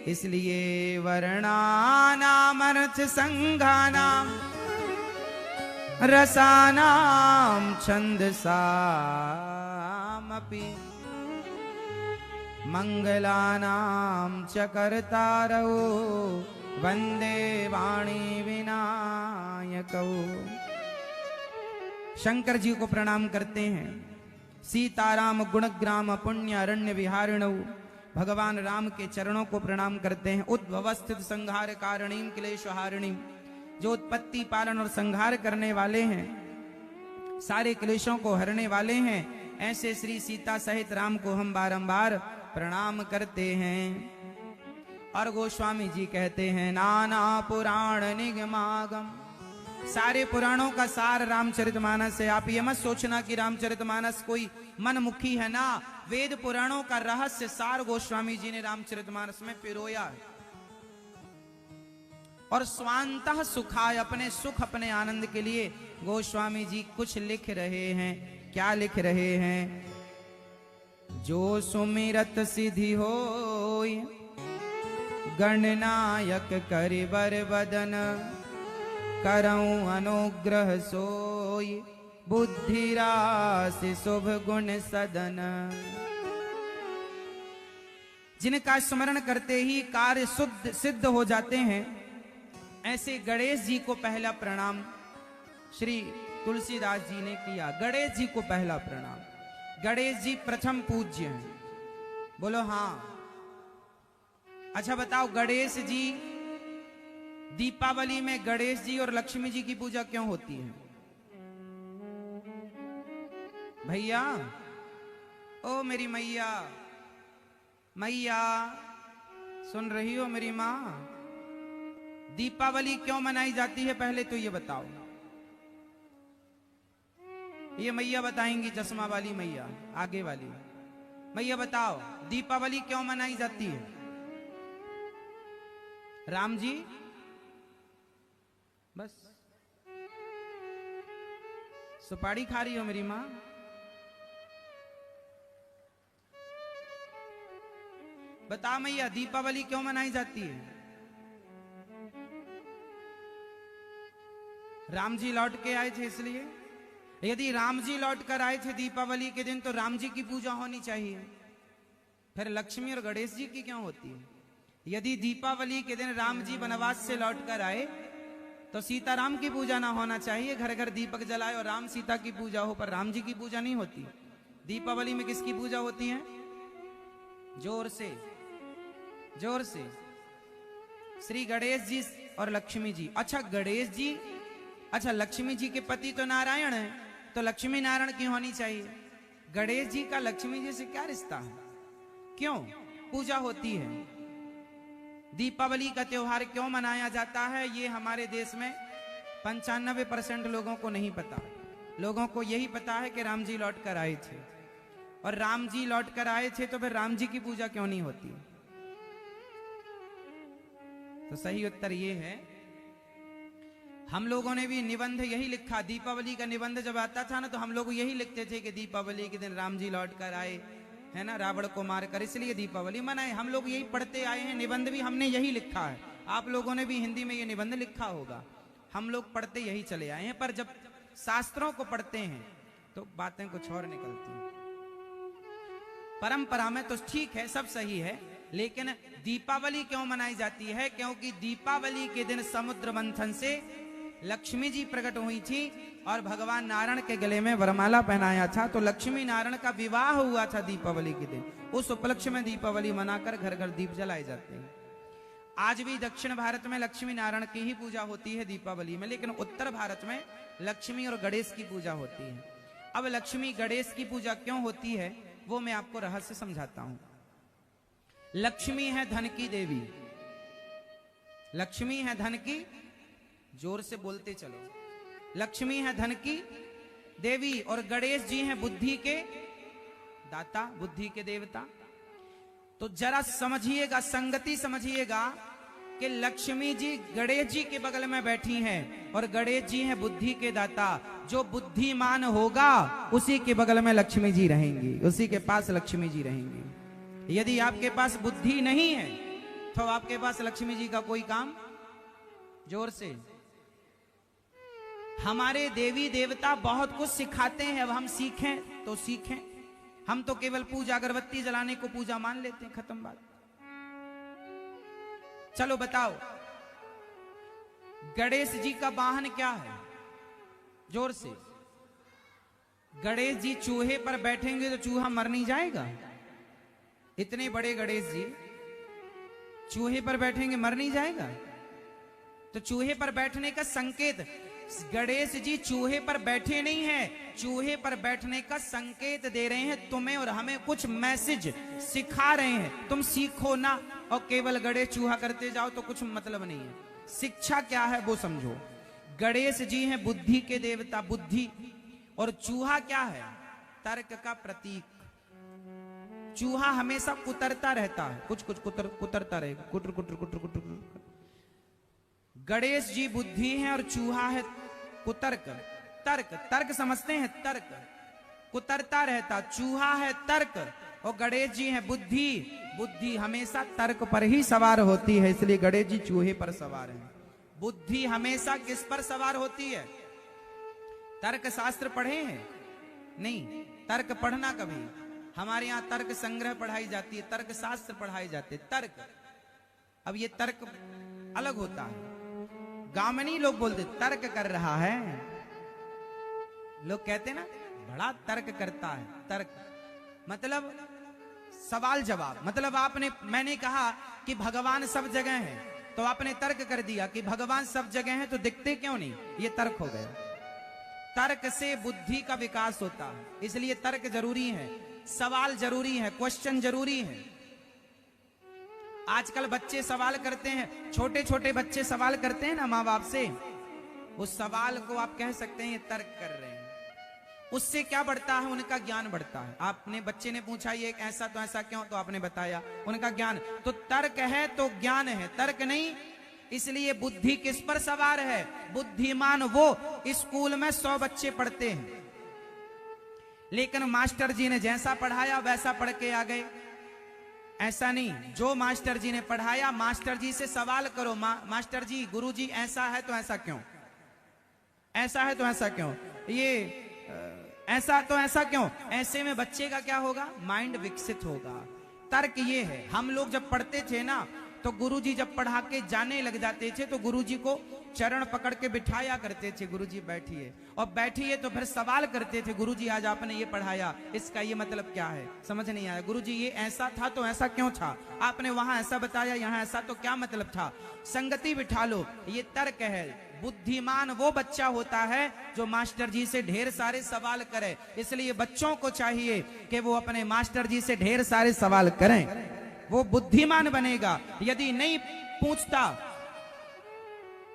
इसलिए वर्णानाम अर्थ संघानाम रसानाम छंदसामपि मंगलानाम च कर्तारौ वंदे वाणी विनायकौ। शंकर जी को प्रणाम करते हैं। सीताराम गुणग्राम पुण्य अरण्य विहारिणौ, भगवान राम के चरणों को प्रणाम करते हैं। उद्भवस्थित संहार कारणीम क्लेशहारिणीम, जो उत्पत्ति पालन और संहार करने वाले हैं, सारे क्लेशों को हरने वाले हैं, ऐसे श्री सीता सहित राम को हम बारंबार प्रणाम करते हैं। और गोस्वामी जी कहते हैं, नाना पुराण निगमागम, सारे पुराणों का सार रामचरितमानस है। आप ये मत सोचना कि रामचरितमानस कोई मनमुखी है ना, वेद पुराणों का रहस्य सार गोस्वामी जी ने रामचरितमानस में पिरोया है। और स्वांतः सुखाय, अपने सुख अपने आनंद के लिए गोस्वामी जी कुछ लिख रहे हैं। क्या लिख रहे हैं? जो सुमिरत सिद्धि होय, गणनायक करिबर बदन, करऊं अनुग्रह सोय, बुद्धि राशि शुभ गुण सदन। जिनका स्मरण करते ही कार्य शुद्ध सिद्ध हो जाते हैं, ऐसे गणेश जी को पहला प्रणाम श्री तुलसीदास जी ने किया। गणेश जी को पहला प्रणाम। गणेश जी प्रथम पूज्य हैं। बोलो हाँ। अच्छा बताओ, गणेश जी दीपावली में गणेश जी और लक्ष्मी जी की पूजा क्यों होती है? भैया, ओ मेरी मैया, मैया सुन रही हो मेरी मां? दीपावली क्यों मनाई जाती है पहले तो ये बताओ। ये मैया बताएंगी, चश्मा वाली मैया, आगे वाली मैया बताओ, दीपावली क्यों मनाई जाती है? राम जी, बस सुपारी खा रही हो मेरी मां? बता मैया, दीपावली क्यों मनाई जाती है? राम जी लौट के आए थे इसलिए। यदि राम जी लौट कर आए थे दीपावली के दिन तो राम जी की पूजा होनी चाहिए, फिर लक्ष्मी और गणेश जी की क्यों होती है? यदि दीपावली के दिन राम जी वनवास से लौट कर आए तो सीताराम की पूजा ना होना चाहिए, घर घर दीपक जलाए और राम सीता की पूजा हो, पर राम जी की पूजा नहीं होती। दीपावली में किसकी पूजा होती है? जोर से, जोर से, श्री गणेश जी और लक्ष्मी जी। अच्छा गणेश जी, अच्छा लक्ष्मी जी के पति तो नारायण है, तो लक्ष्मी नारायण की होनी चाहिए। गणेश जी का लक्ष्मी जी से क्या रिश्ता है? क्यों पूजा होती है? दीपावली का त्योहार क्यों मनाया जाता है? ये हमारे देश में 95% लोगों को नहीं पता। लोगों को यही पता है कि राम जी लौट कर आए थे, और राम जी लौट कर आए थे तो फिर राम जी की पूजा क्यों नहीं होती? तो सही उत्तर ये है, हम लोगों ने भी निबंध यही लिखा। दीपावली का निबंध जब आता था ना तो हम लोग यही लिखते थे कि दीपावली के दिन राम जी लौट कर आए, है ना, रावण को मारकर, इसलिए दीपावली मनाए। हम लोग यही पढ़ते आए हैं, निबंध भी हमने यही लिखा है, आप लोगों ने भी हिंदी में ये निबंध लिखा होगा, हम लोग पढ़ते यही चले आए हैं। पर जब शास्त्रों को पढ़ते हैं तो बातें कुछ और निकलती हैं। परंपरा में तो ठीक है, सब सही है, लेकिन दीपावली क्यों मनाई जाती है? क्योंकि दीपावली के दिन समुद्र मंथन से लक्ष्मी जी प्रकट हुई थी और भगवान नारायण के गले में वरमाला पहनाया था, तो लक्ष्मी नारायण का विवाह हुआ था दीपावली के दिन। उस उपलक्ष्य में दीपावली मनाकर घर घर दीप जलाए जाते हैं। आज भी दक्षिण भारत में लक्ष्मी नारायण की ही पूजा होती है दीपावली में, लेकिन उत्तर भारत में लक्ष्मी और गणेश की पूजा होती है। अब लक्ष्मी गणेश की पूजा क्यों होती है वो मैं आपको रहस्य समझाता हूं। लक्ष्मी है धन की देवी, लक्ष्मी है धन की, जोर से बोलते चलो, लक्ष्मी है धन की देवी और गणेश जी हैं बुद्धि के दाता, बुद्धि के देवता। तो जरा समझिएगा, संगति समझिएगा कि लक्ष्मी जी गणेश जी के बगल में बैठी हैं और गणेश जी हैं बुद्धि के दाता। जो बुद्धिमान होगा उसी के बगल में लक्ष्मी जी रहेंगी, उसी के पास लक्ष्मी जी रहेंगी। यदि आपके पास बुद्धि नहीं है तो आपके पास लक्ष्मी जी का कोई काम, जोर से। हमारे देवी देवता बहुत कुछ सिखाते हैं, अब हम सीखें तो सीखें। हम तो केवल पूजा अगरबत्ती जलाने को पूजा मान लेते हैं, खत्म बात। चलो बताओ, गणेश जी का वाहन क्या है? जोर से। गणेश जी चूहे पर बैठेंगे तो चूहा मर नहीं जाएगा? इतने बड़े गणेश जी चूहे पर बैठेंगे, मर नहीं जाएगा? तो चूहे पर बैठने का संकेत, गणेश जी चूहे पर बैठे नहीं हैं, चूहे पर बैठने का संकेत दे रहे हैं तुम्हें और हमें, कुछ मैसेज सिखा रहे हैं। तुम सीखो ना और केवल गणेश चूहा करते जाओ तो कुछ मतलब नहीं है। शिक्षा क्या है वो समझो। गणेश जी हैं बुद्धि के देवता, बुद्धि, और चूहा क्या है? तर्क का प्रतीक। चूहा हमेशा कुतरता रहता है, कुछ कुछ कुतरता रहेगा, कुटर कुटर कुटर कुटर। गणेश जी बुद्धि है और चूहा है कुतर्क। तर्क, तर्क समझते हैं, तर्क कुतरता रहता, चूहा है तर्क और गणेश जी है बुद्धि। बुद्धि हमेशा तर्क पर ही सवार होती है, इसलिए गणेश जी चूहे पर सवार हैं। बुद्धि हमेशा किस पर सवार होती है? तर्क शास्त्र पढ़े हैं? नहीं, तर्क पढ़ना कभी। हमारे यहाँ तर्क संग्रह पढ़ाई जाती है, तर्क शास्त्र पढ़ाए जाते, तर्क। अब ये तर्क अलग होता है। गामनी लोग बोलते तर्क कर रहा है, लोग कहते ना बड़ा तर्क करता है। तर्क मतलब सवाल जवाब, मतलब मैंने कहा कि भगवान सब जगह है तो आपने तर्क कर दिया कि भगवान सब जगह है तो दिखते क्यों नहीं, ये तर्क हो गया। तर्क से बुद्धि का विकास होता है, इसलिए तर्क जरूरी है, सवाल जरूरी है, क्वेश्चन जरूरी है। आजकल बच्चे सवाल करते हैं, छोटे छोटे बच्चे सवाल करते हैं ना माँ बाप से, उस सवाल को आप कह सकते हैं ये तर्क कर रहे हैं। उससे क्या बढ़ता है? उनका ज्ञान बढ़ता है। आपने, बच्चे ने पूछा ये ऐसा तो ऐसा क्यों, तो आपने बताया, उनका ज्ञान। तो तर्क है तो ज्ञान है, तर्क नहीं। इसलिए बुद्धि किस पर सवार है? बुद्धिमान वो स्कूल में 100 बच्चे पढ़ते हैं, लेकिन मास्टर जी ने जैसा पढ़ाया वैसा पढ़ के आ गए। ऐसा नहीं, जो मास्टर जी ने पढ़ाया मास्टर जी से सवाल करो, मास्टर जी, गुरु जी ऐसा है तो ऐसा क्यों, ऐसा है तो ऐसा क्यों, ये ऐसा तो ऐसा क्यों। ऐसे में बच्चे का क्या होगा? माइंड विकसित होगा। तर्क ये है। हम लोग जब पढ़ते थे ना तो गुरुजी जब पढ़ा के जाने लग जाते थे तो गुरुजी को चरण पकड़ के बिठाया करते थे, गुरुजी बैठिए, और बैठिए तो फिर सवाल करते थे, गुरुजी आज आपने ये पढ़ाया, इसका ये मतलब क्या है, समझ नहीं आया। गुरुजी ये ऐसा था तो ऐसा क्यों था, आपने वहां ऐसा बताया यहाँ ऐसा, तो क्या मतलब था। संगति बिठा लो, ये तर्क है। बुद्धिमान वो बच्चा होता है जो मास्टर जी से ढेर सारे सवाल करे। इसलिए बच्चों को चाहिए कि वो अपने मास्टर जी से ढेर सारे सवाल करें, वो बुद्धिमान बनेगा। यदि नहीं पूछता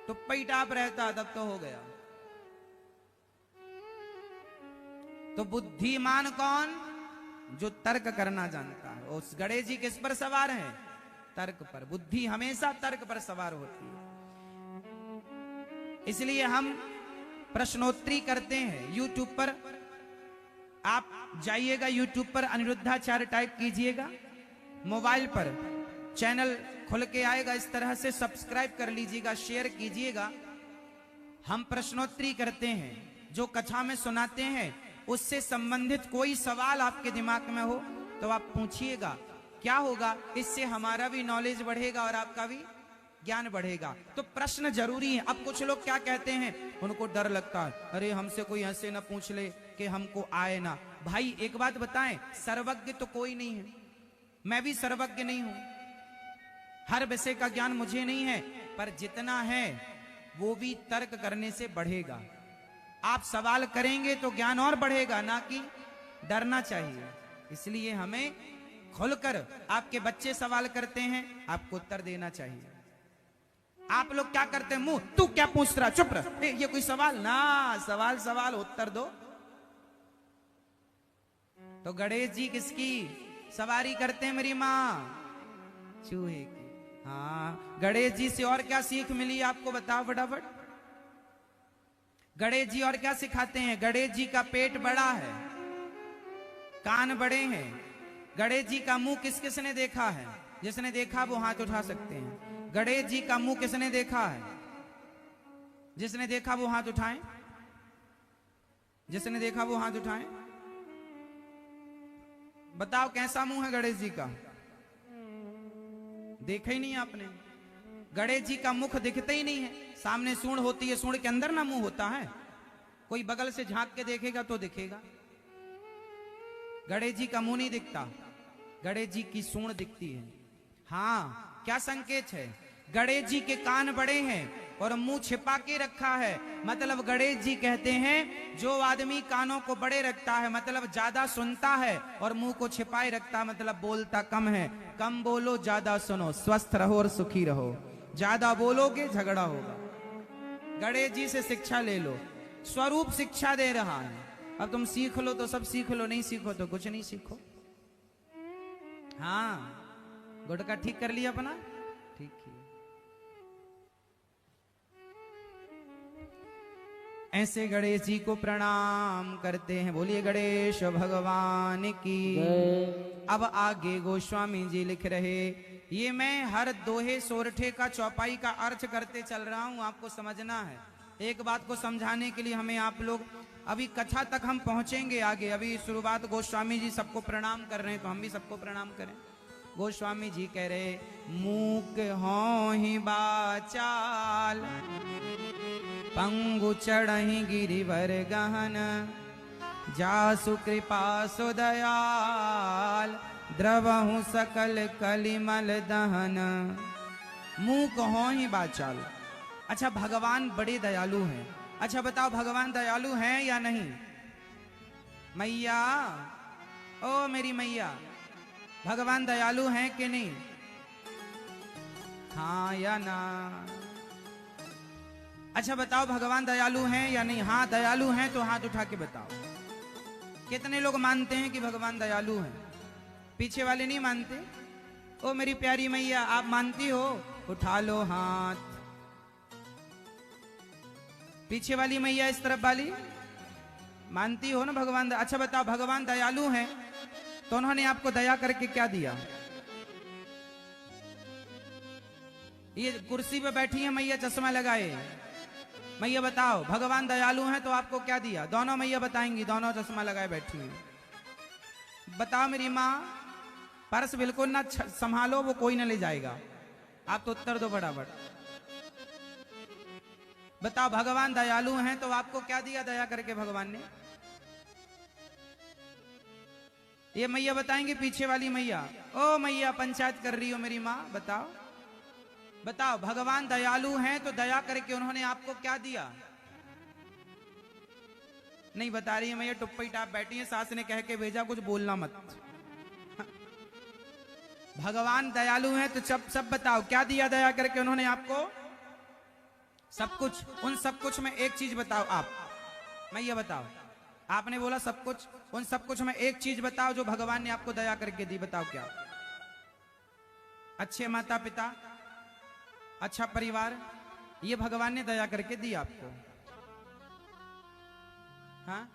तो पैटाप रहता, तब तो हो गया। तो बुद्धिमान कौन? जो तर्क करना जानता है। उस गणेश जी किस पर सवार है? तर्क पर। बुद्धि हमेशा तर्क पर सवार होती है। इसलिए हम प्रश्नोत्तरी करते हैं यूट्यूब पर। आप जाइएगा YouTube पर अनिरुद्धाचार्य टाइप कीजिएगा, मोबाइल पर चैनल खुल के आएगा, इस तरह से सब्सक्राइब कर लीजिएगा, शेयर कीजिएगा। हम प्रश्नोत्तरी करते हैं, जो कथा में सुनाते हैं उससे संबंधित कोई सवाल आपके दिमाग में हो तो आप पूछिएगा। क्या होगा, इससे हमारा भी नॉलेज बढ़ेगा और आपका भी ज्ञान बढ़ेगा। तो प्रश्न जरूरी है। अब कुछ लोग क्या कहते हैं, उनको डर लगता है, अरे हमसे कोई ऐसे ना पूछ ले कि हमको आए ना। भाई एक बात बताएं, सर्वज्ञ तो कोई नहीं है, मैं भी सर्वज्ञ नहीं हूं, हर विषय का ज्ञान मुझे नहीं है, पर जितना है वो भी तर्क करने से बढ़ेगा। आप सवाल करेंगे तो ज्ञान और बढ़ेगा, ना कि डरना चाहिए। इसलिए हमें खुलकर, आपके बच्चे सवाल करते हैं आपको उत्तर देना चाहिए। आप लोग क्या करते हैं, मुंह तू क्या पूछ रहा, चुप रह, ये कोई सवाल ना, सवाल सवाल उत्तर दो। तो गणेश जी किसकी सवारी करते हैं, मेरी माँ चूहे की। हाँ, गणेश जी से और क्या सीख मिली आपको, बताओ फटाफट। गणेश जी और क्या सिखाते हैं, गणेश जी का पेट बड़ा है, कान बड़े हैं। गणेश जी का मुंह किस किसने देखा है, जिसने देखा वो हाथ उठा सकते हैं। गणेश जी का मुंह किसने देखा है, जिसने देखा वो हाथ उठाएं, जिसने देखा वो हाथ उठाएं। बताओ कैसा मुंह है गणेश जी का, देखा ही नहीं आपने। गणेश जी का मुख दिखता ही नहीं है, सामने सूंड होती है, सूंड के अंदर ना मुंह होता है, कोई बगल से झांक के देखेगा तो दिखेगा। गणेश जी का मुंह नहीं दिखता, गणेश जी की सूंड दिखती है। हाँ, क्या संकेत है, गणेश जी के कान बड़े हैं और मुंह छिपा के रखा है। मतलब गणेश जी कहते हैं, जो आदमी कानों को बड़े रखता है मतलब ज्यादा सुनता है, और मुंह को छिपाए रखता है मतलब बोलता कम है। कम बोलो ज्यादा सुनो, स्वस्थ रहो और सुखी रहो। ज्यादा बोलोगे झगड़ा होगा। गणेश जी से शिक्षा ले लो, स्वरूप शिक्षा दे रहा है। अब तुम सीख लो तो सब सीख लो, नहीं सीखो तो कुछ नहीं सीखो। हाँ, गुटका ठीक कर लिया अपना, ठीक किया। ऐसे गणेश जी को प्रणाम करते हैं। बोलिए गणेश भगवान की। अब आगे गोस्वामी जी लिख रहे, ये मैं हर दोहे सोरठे का चौपाई का अर्थ करते चल रहा हूं, आपको समझना है। एक बात को समझाने के लिए हमें आप लोग, अभी कथा तक हम पहुंचेंगे आगे, अभी शुरुआत गोस्वामी जी सबको प्रणाम कर रहे हैं तो हम भी सबको प्रणाम करें। गोस्वामी जी कह रहे, मूक हो ही बाचाल, पंगु चढ़ही गिरिवर गहन, जासु कृपा सुदयाल, द्रवहु सकल कलिमल दहन। मूक हो ही बाचाल। अच्छा, भगवान बड़े दयालु हैं। अच्छा बताओ, भगवान दयालु हैं या नहीं? मैया, ओ मेरी मैया, भगवान दयालु हैं कि नहीं? हाँ या ना? अच्छा बताओ, भगवान दयालु हैं या नहीं? हाँ दयालु हैं तो हाथ उठा के बताओ। कितने लोग मानते हैं कि भगवान दयालु हैं? पीछे वाले नहीं मानते? ओ मेरी प्यारी मैया, आप मानती हो? उठा लो हाथ। पीछे वाली मैया, इस तरफ वाली, मानती हो ना भगवान? अच्छा बताओ, भगवान दयालु हैं तो उन्होंने आपको दया करके क्या दिया? ये कुर्सी पे बैठी है मैया, चश्मा लगाए। मैया बताओ, भगवान दयालु हैं तो आपको क्या दिया? दोनों मैया बताएंगी, दोनों चश्मा लगाए बैठी हैं। बताओ मेरी माँ, पर्स बिल्कुल ना संभालो, वो कोई ना ले जाएगा। आप तो उत्तर दो फटाफट। बताओ, भगवान दयालु हैं तो आपको क्या दिया दया करके भगवान ने? ये मैया बताएंगे, पीछे वाली मैया। ओ मैया, पंचायत कर रही हो मेरी माँ, बताओ बताओ, भगवान दयालु हैं तो दया करके उन्होंने आपको क्या दिया? नहीं बता रही है मैया, टुप्पी टाप बैठी है, सास ने कह के भेजा कुछ बोलना मत। भगवान दयालु हैं तो सब बताओ, क्या दिया दया करके उन्होंने आपको? सब कुछ। उन सब कुछ में एक चीज बताओ आप, मैया बताओ। आपने बोला सब कुछ, उन सब कुछ में एक चीज बताओ जो भगवान ने आपको दया करके दी, बताओ क्या? अच्छे माता पिता, अच्छा परिवार, ये भगवान ने दया करके दी आपको। हाँ,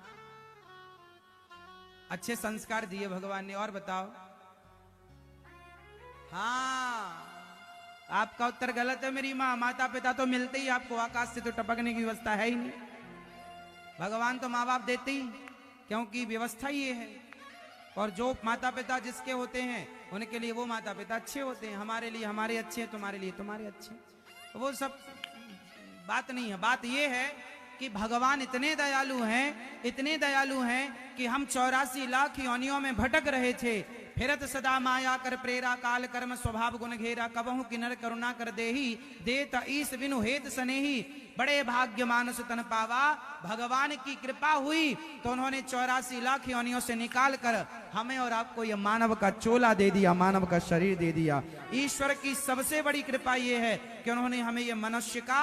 अच्छे संस्कार दिए भगवान ने। और बताओ। हाँ, आपका उत्तर गलत है मेरी माँ। माता पिता तो मिलते ही आपको, आकाश से तो टपकने की व्यवस्था है ही नहीं। भगवान तो माँ बाप देते ही, क्योंकि व्यवस्था ये है। और जो माता पिता जिसके होते हैं उनके लिए वो माता पिता अच्छे होते हैं। हमारे लिए हमारे अच्छे हैं, तुम्हारे लिए तुम्हारे अच्छे। वो सब बात नहीं है। बात ये है कि भगवान इतने दयालु हैं कि हम 84 लाख योनियों में भटक रहे थे, फिरत सदा माया कर प्रेरा, काल कर्म स्वभाव गुण घेरा, कबहु किन्नर करुणा कर देही, देत ईस बिनु हेत सनेही, बड़े भाग्य मानस तन पावा। भगवान की कृपा हुई तो उन्होंने 84 लाख योनियों से निकाल कर हमें और आपको यह मानव का चोला दे दिया, मानव का शरीर दे दिया। ईश्वर की सबसे बड़ी कृपा यह है कि उन्होंने हमें यह मनुष्य का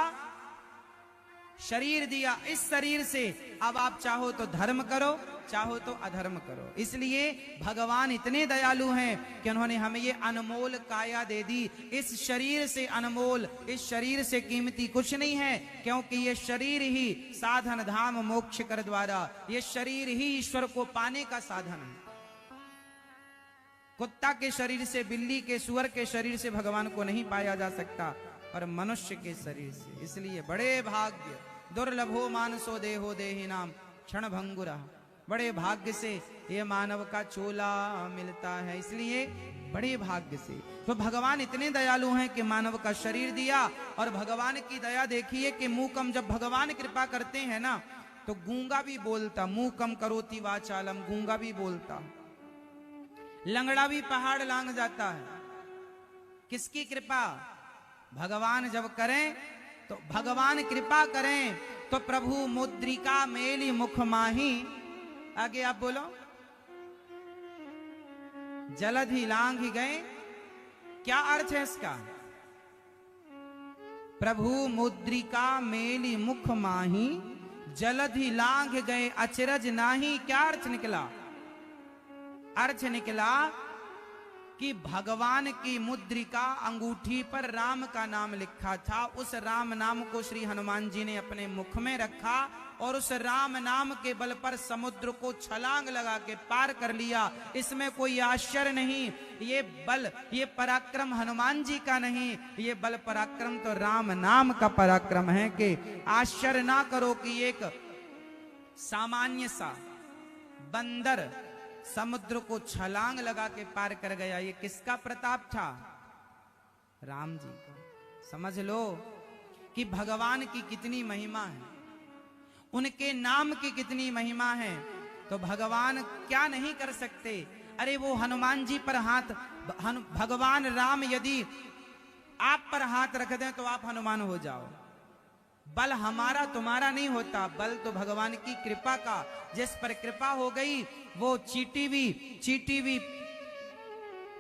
शरीर दिया। इस शरीर से अब आप चाहो तो धर्म करो, चाहो तो अधर्म करो। इसलिए भगवान इतने दयालु हैं कि उन्होंने हमें ये अनमोल काया दे दी। इस शरीर से अनमोल, इस शरीर से कीमती कुछ नहीं है, क्योंकि ये शरीर ही साधन धाम मोक्ष कर द्वारा, ये शरीर ही ईश्वर को पाने का साधन है। कुत्ता के शरीर से, बिल्ली के, सुअर के शरीर से भगवान को नहीं पाया जा सकता, और मनुष्य के शरीर से। इसलिए बड़े भाग्य, दुर्लभो मानसो देहो देहि नाम क्षण भंगुरा, बड़े भाग्य से ये मानव का चोला मिलता है। इसलिए बड़े भाग्य से तो भगवान इतने दयालु हैं कि मानव का शरीर दिया। और भगवान की दया देखिए कि मूकम, जब भगवान कृपा करते हैं ना तो गूंगा भी बोलता, मूकम करोति वाचालम, गूंगा भी बोलता, लंगड़ा भी पहाड़ लांग जाता है। किसकी कृपा? भगवान जब करें तो, भगवान कृपा करें तो प्रभु मुद्रिका मेली मुख माही। आगे आप बोलो। जलधि लांघ गए, क्या अर्थ है इसका? प्रभु मुद्रिका मेली मुख माही, जलधि लांघ गए अचरज नाही। क्या अर्थ निकला? अर्थ निकला कि भगवान की मुद्रिका, अंगूठी पर राम का नाम लिखा था। उस राम नाम को श्री हनुमान जी ने अपने मुख में रखा और उस राम नाम के बल पर समुद्र को छलांग लगा के पार कर लिया। इसमें कोई आश्चर्य नहीं। ये बल, ये पराक्रम हनुमान जी का नहीं, ये बल पराक्रम तो राम नाम का पराक्रम है। कि आश्चर्य ना करो कि एक सामान्य सा बंदर समुद्र को छलांग लगा के पार कर गया। ये किसका प्रताप था? राम जी का। समझ लो कि भगवान की कितनी महिमा है, उनके नाम की कितनी महिमा है। तो भगवान क्या नहीं कर सकते। अरे वो हनुमान जी पर हाथ, भगवान राम यदि आप पर हाथ रख दें तो आप हनुमान हो जाओ। बल हमारा तुम्हारा नहीं होता, बल तो भगवान की कृपा का। जिस पर कृपा हो गई वो चीटी भी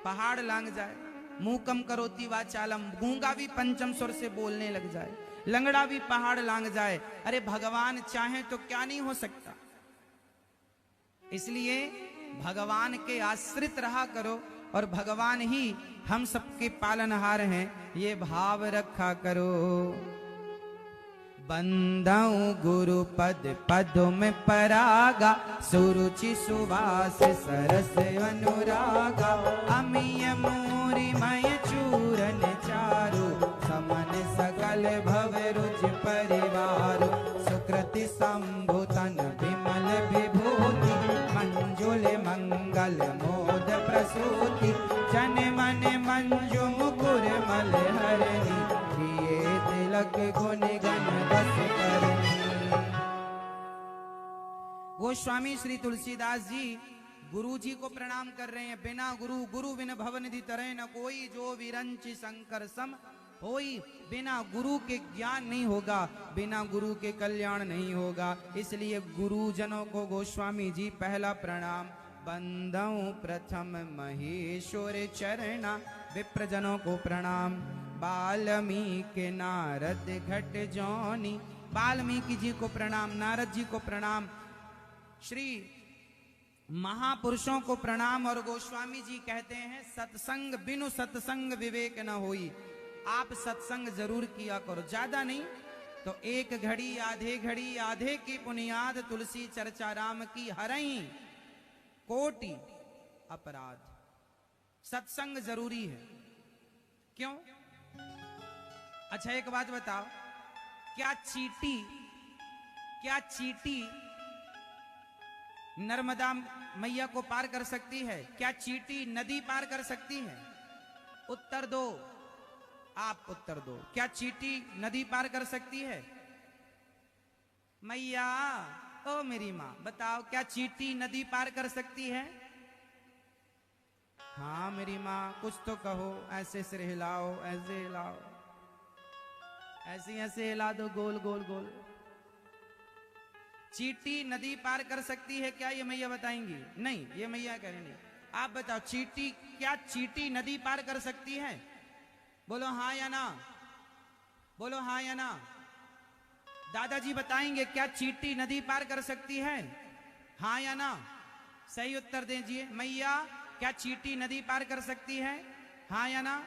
पहाड़ लांग जाए, मूकम करोति वाचालम, गूंगा भी पंचम स्वर से बोलने लग जाए, लंगड़ा भी पहाड़ लांग जाए। अरे भगवान चाहे तो क्या नहीं हो सकता। इसलिए भगवान के आश्रित रहा करो और भगवान ही हम सबके पालनहार हैं, ये भाव रखा करो। बंदऊ गुरु पद पदों में परागा, सुरुचि सुवास सरस अनुरागा, अमीय मोरी मय चूरन चारु, समन सकल भव रुच परिवार, सुकृति संभुतन विमल विभूति, मंजुल मंगल मोद प्रसूति, जन मन मंजु मुकुर मल हरणी, किए तिलक गुण गण बस करनी। गोस्वामी श्री तुलसीदास जी गुरु जी को प्रणाम कर रहे हैं। बिना गुरु, गुरु बिन भवनिधि तरह न कोई, जो विरंचि शंकर सम होई। बिना गुरु के ज्ञान नहीं होगा, बिना गुरु के कल्याण नहीं होगा। इसलिए गुरुजनों को गोस्वामी जी पहला प्रणाम। बंदऊ प्रथम महेश्वर चरणा, विप्रजनों को प्रणाम। वाल्मीकि नारद घट जौनी, वाल्मीकि जी को प्रणाम, नारद जी को प्रणाम, श्री महापुरुषों को प्रणाम। और गोस्वामी जी कहते हैं सत्संग बिनु सत्संग विवेक न होई। आप सत्संग जरूर किया करो, ज्यादा नहीं तो 1 घड़ी आधे घड़ी, आधे की पुनियाद तुलसी चर्चा राम की हरई। कोटि अपराध। सत्संग जरूरी है। क्यों? अच्छा एक बात बताओ, क्या चींटी नर्मदा मैया को पार कर सकती है? क्या चींटी नदी पार कर सकती है? उत्तर दो, आप उत्तर दो। क्या चींटी नदी पार कर सकती है? मैया, ओ मेरी मां, बताओ क्या चींटी नदी पार कर सकती है? हाँ मेरी मां, कुछ तो कहो। ऐसे सिर हिलाओ, ऐसे हिलाओ, ऐसे ऐसे हिला दो, गोल गोल गोल। चींटी नदी पार कर सकती है क्या? ये मैया बताएंगी? नहीं, ये मैया कह रही नहीं। आप बताओ, क्या चींटी नदी पार कर सकती है? बोलो हाँ या ना, बोलो हाँ या ना। दादाजी बताएंगे क्या चींटी नदी पार कर सकती है? हाँ या ना, सही उत्तर दीजिए। मैया, क्या चींटी नदी पार कर सकती है? हाँ या ना?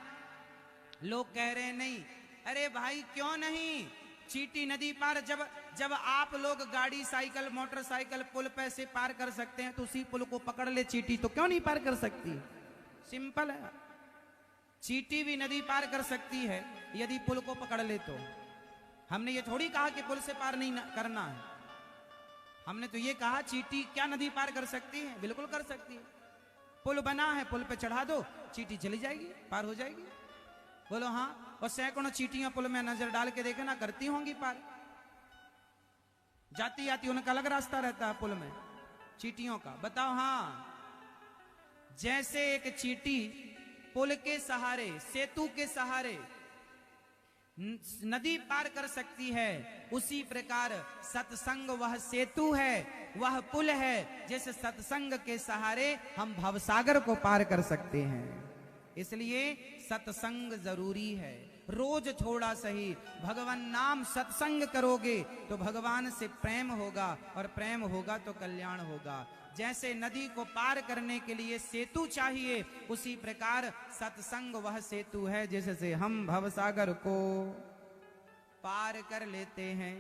लोग कह रहे हैं नहीं। अरे भाई क्यों नहीं? चींटी नदी पार जब आप लोग गाड़ी, साइकिल, मोटरसाइकिल पुल पे से पार कर सकते हैं, तो उसी पुल को पकड़ ले चींटी, तो क्यों नहीं पार कर सकती? सिंपल है। चींटी भी नदी पार कर सकती है यदि पुल को पकड़ ले तो। हमने ये थोड़ी कहा कि पुल से पार नहीं करना है। हमने तो ये कहा चींटी क्या नदी पार कर सकती है? बिल्कुल कर सकती है। पुल बना है, पुल पे चढ़ा दो, चींटी चली जाएगी, पार हो जाएगी। बोलो हाँ। और सैकड़ों चींटियां पुल में नजर डाल के देखे ना, करती होंगी पार। जाती आती उनका अलग रास्ता रहता है पुल में, चींटियों का। बताओ हाँ। जैसे एक चींटी पुल के सहारे, सेतु के सहारे नदी पार कर सकती है, उसी प्रकार सत्संग वह सेतु है, वह पुल है, जैसे सत्संग के सहारे हम भवसागर को पार कर सकते हैं। इसलिए सत्संग जरूरी है। रोज थोड़ा सही भगवान नाम सत्संग करोगे तो भगवान से प्रेम होगा, और प्रेम होगा तो कल्याण होगा। जैसे नदी को पार करने के लिए सेतु चाहिए, उसी प्रकार सत्संग वह सेतु है जिससे हम भवसागर को पार कर लेते हैं।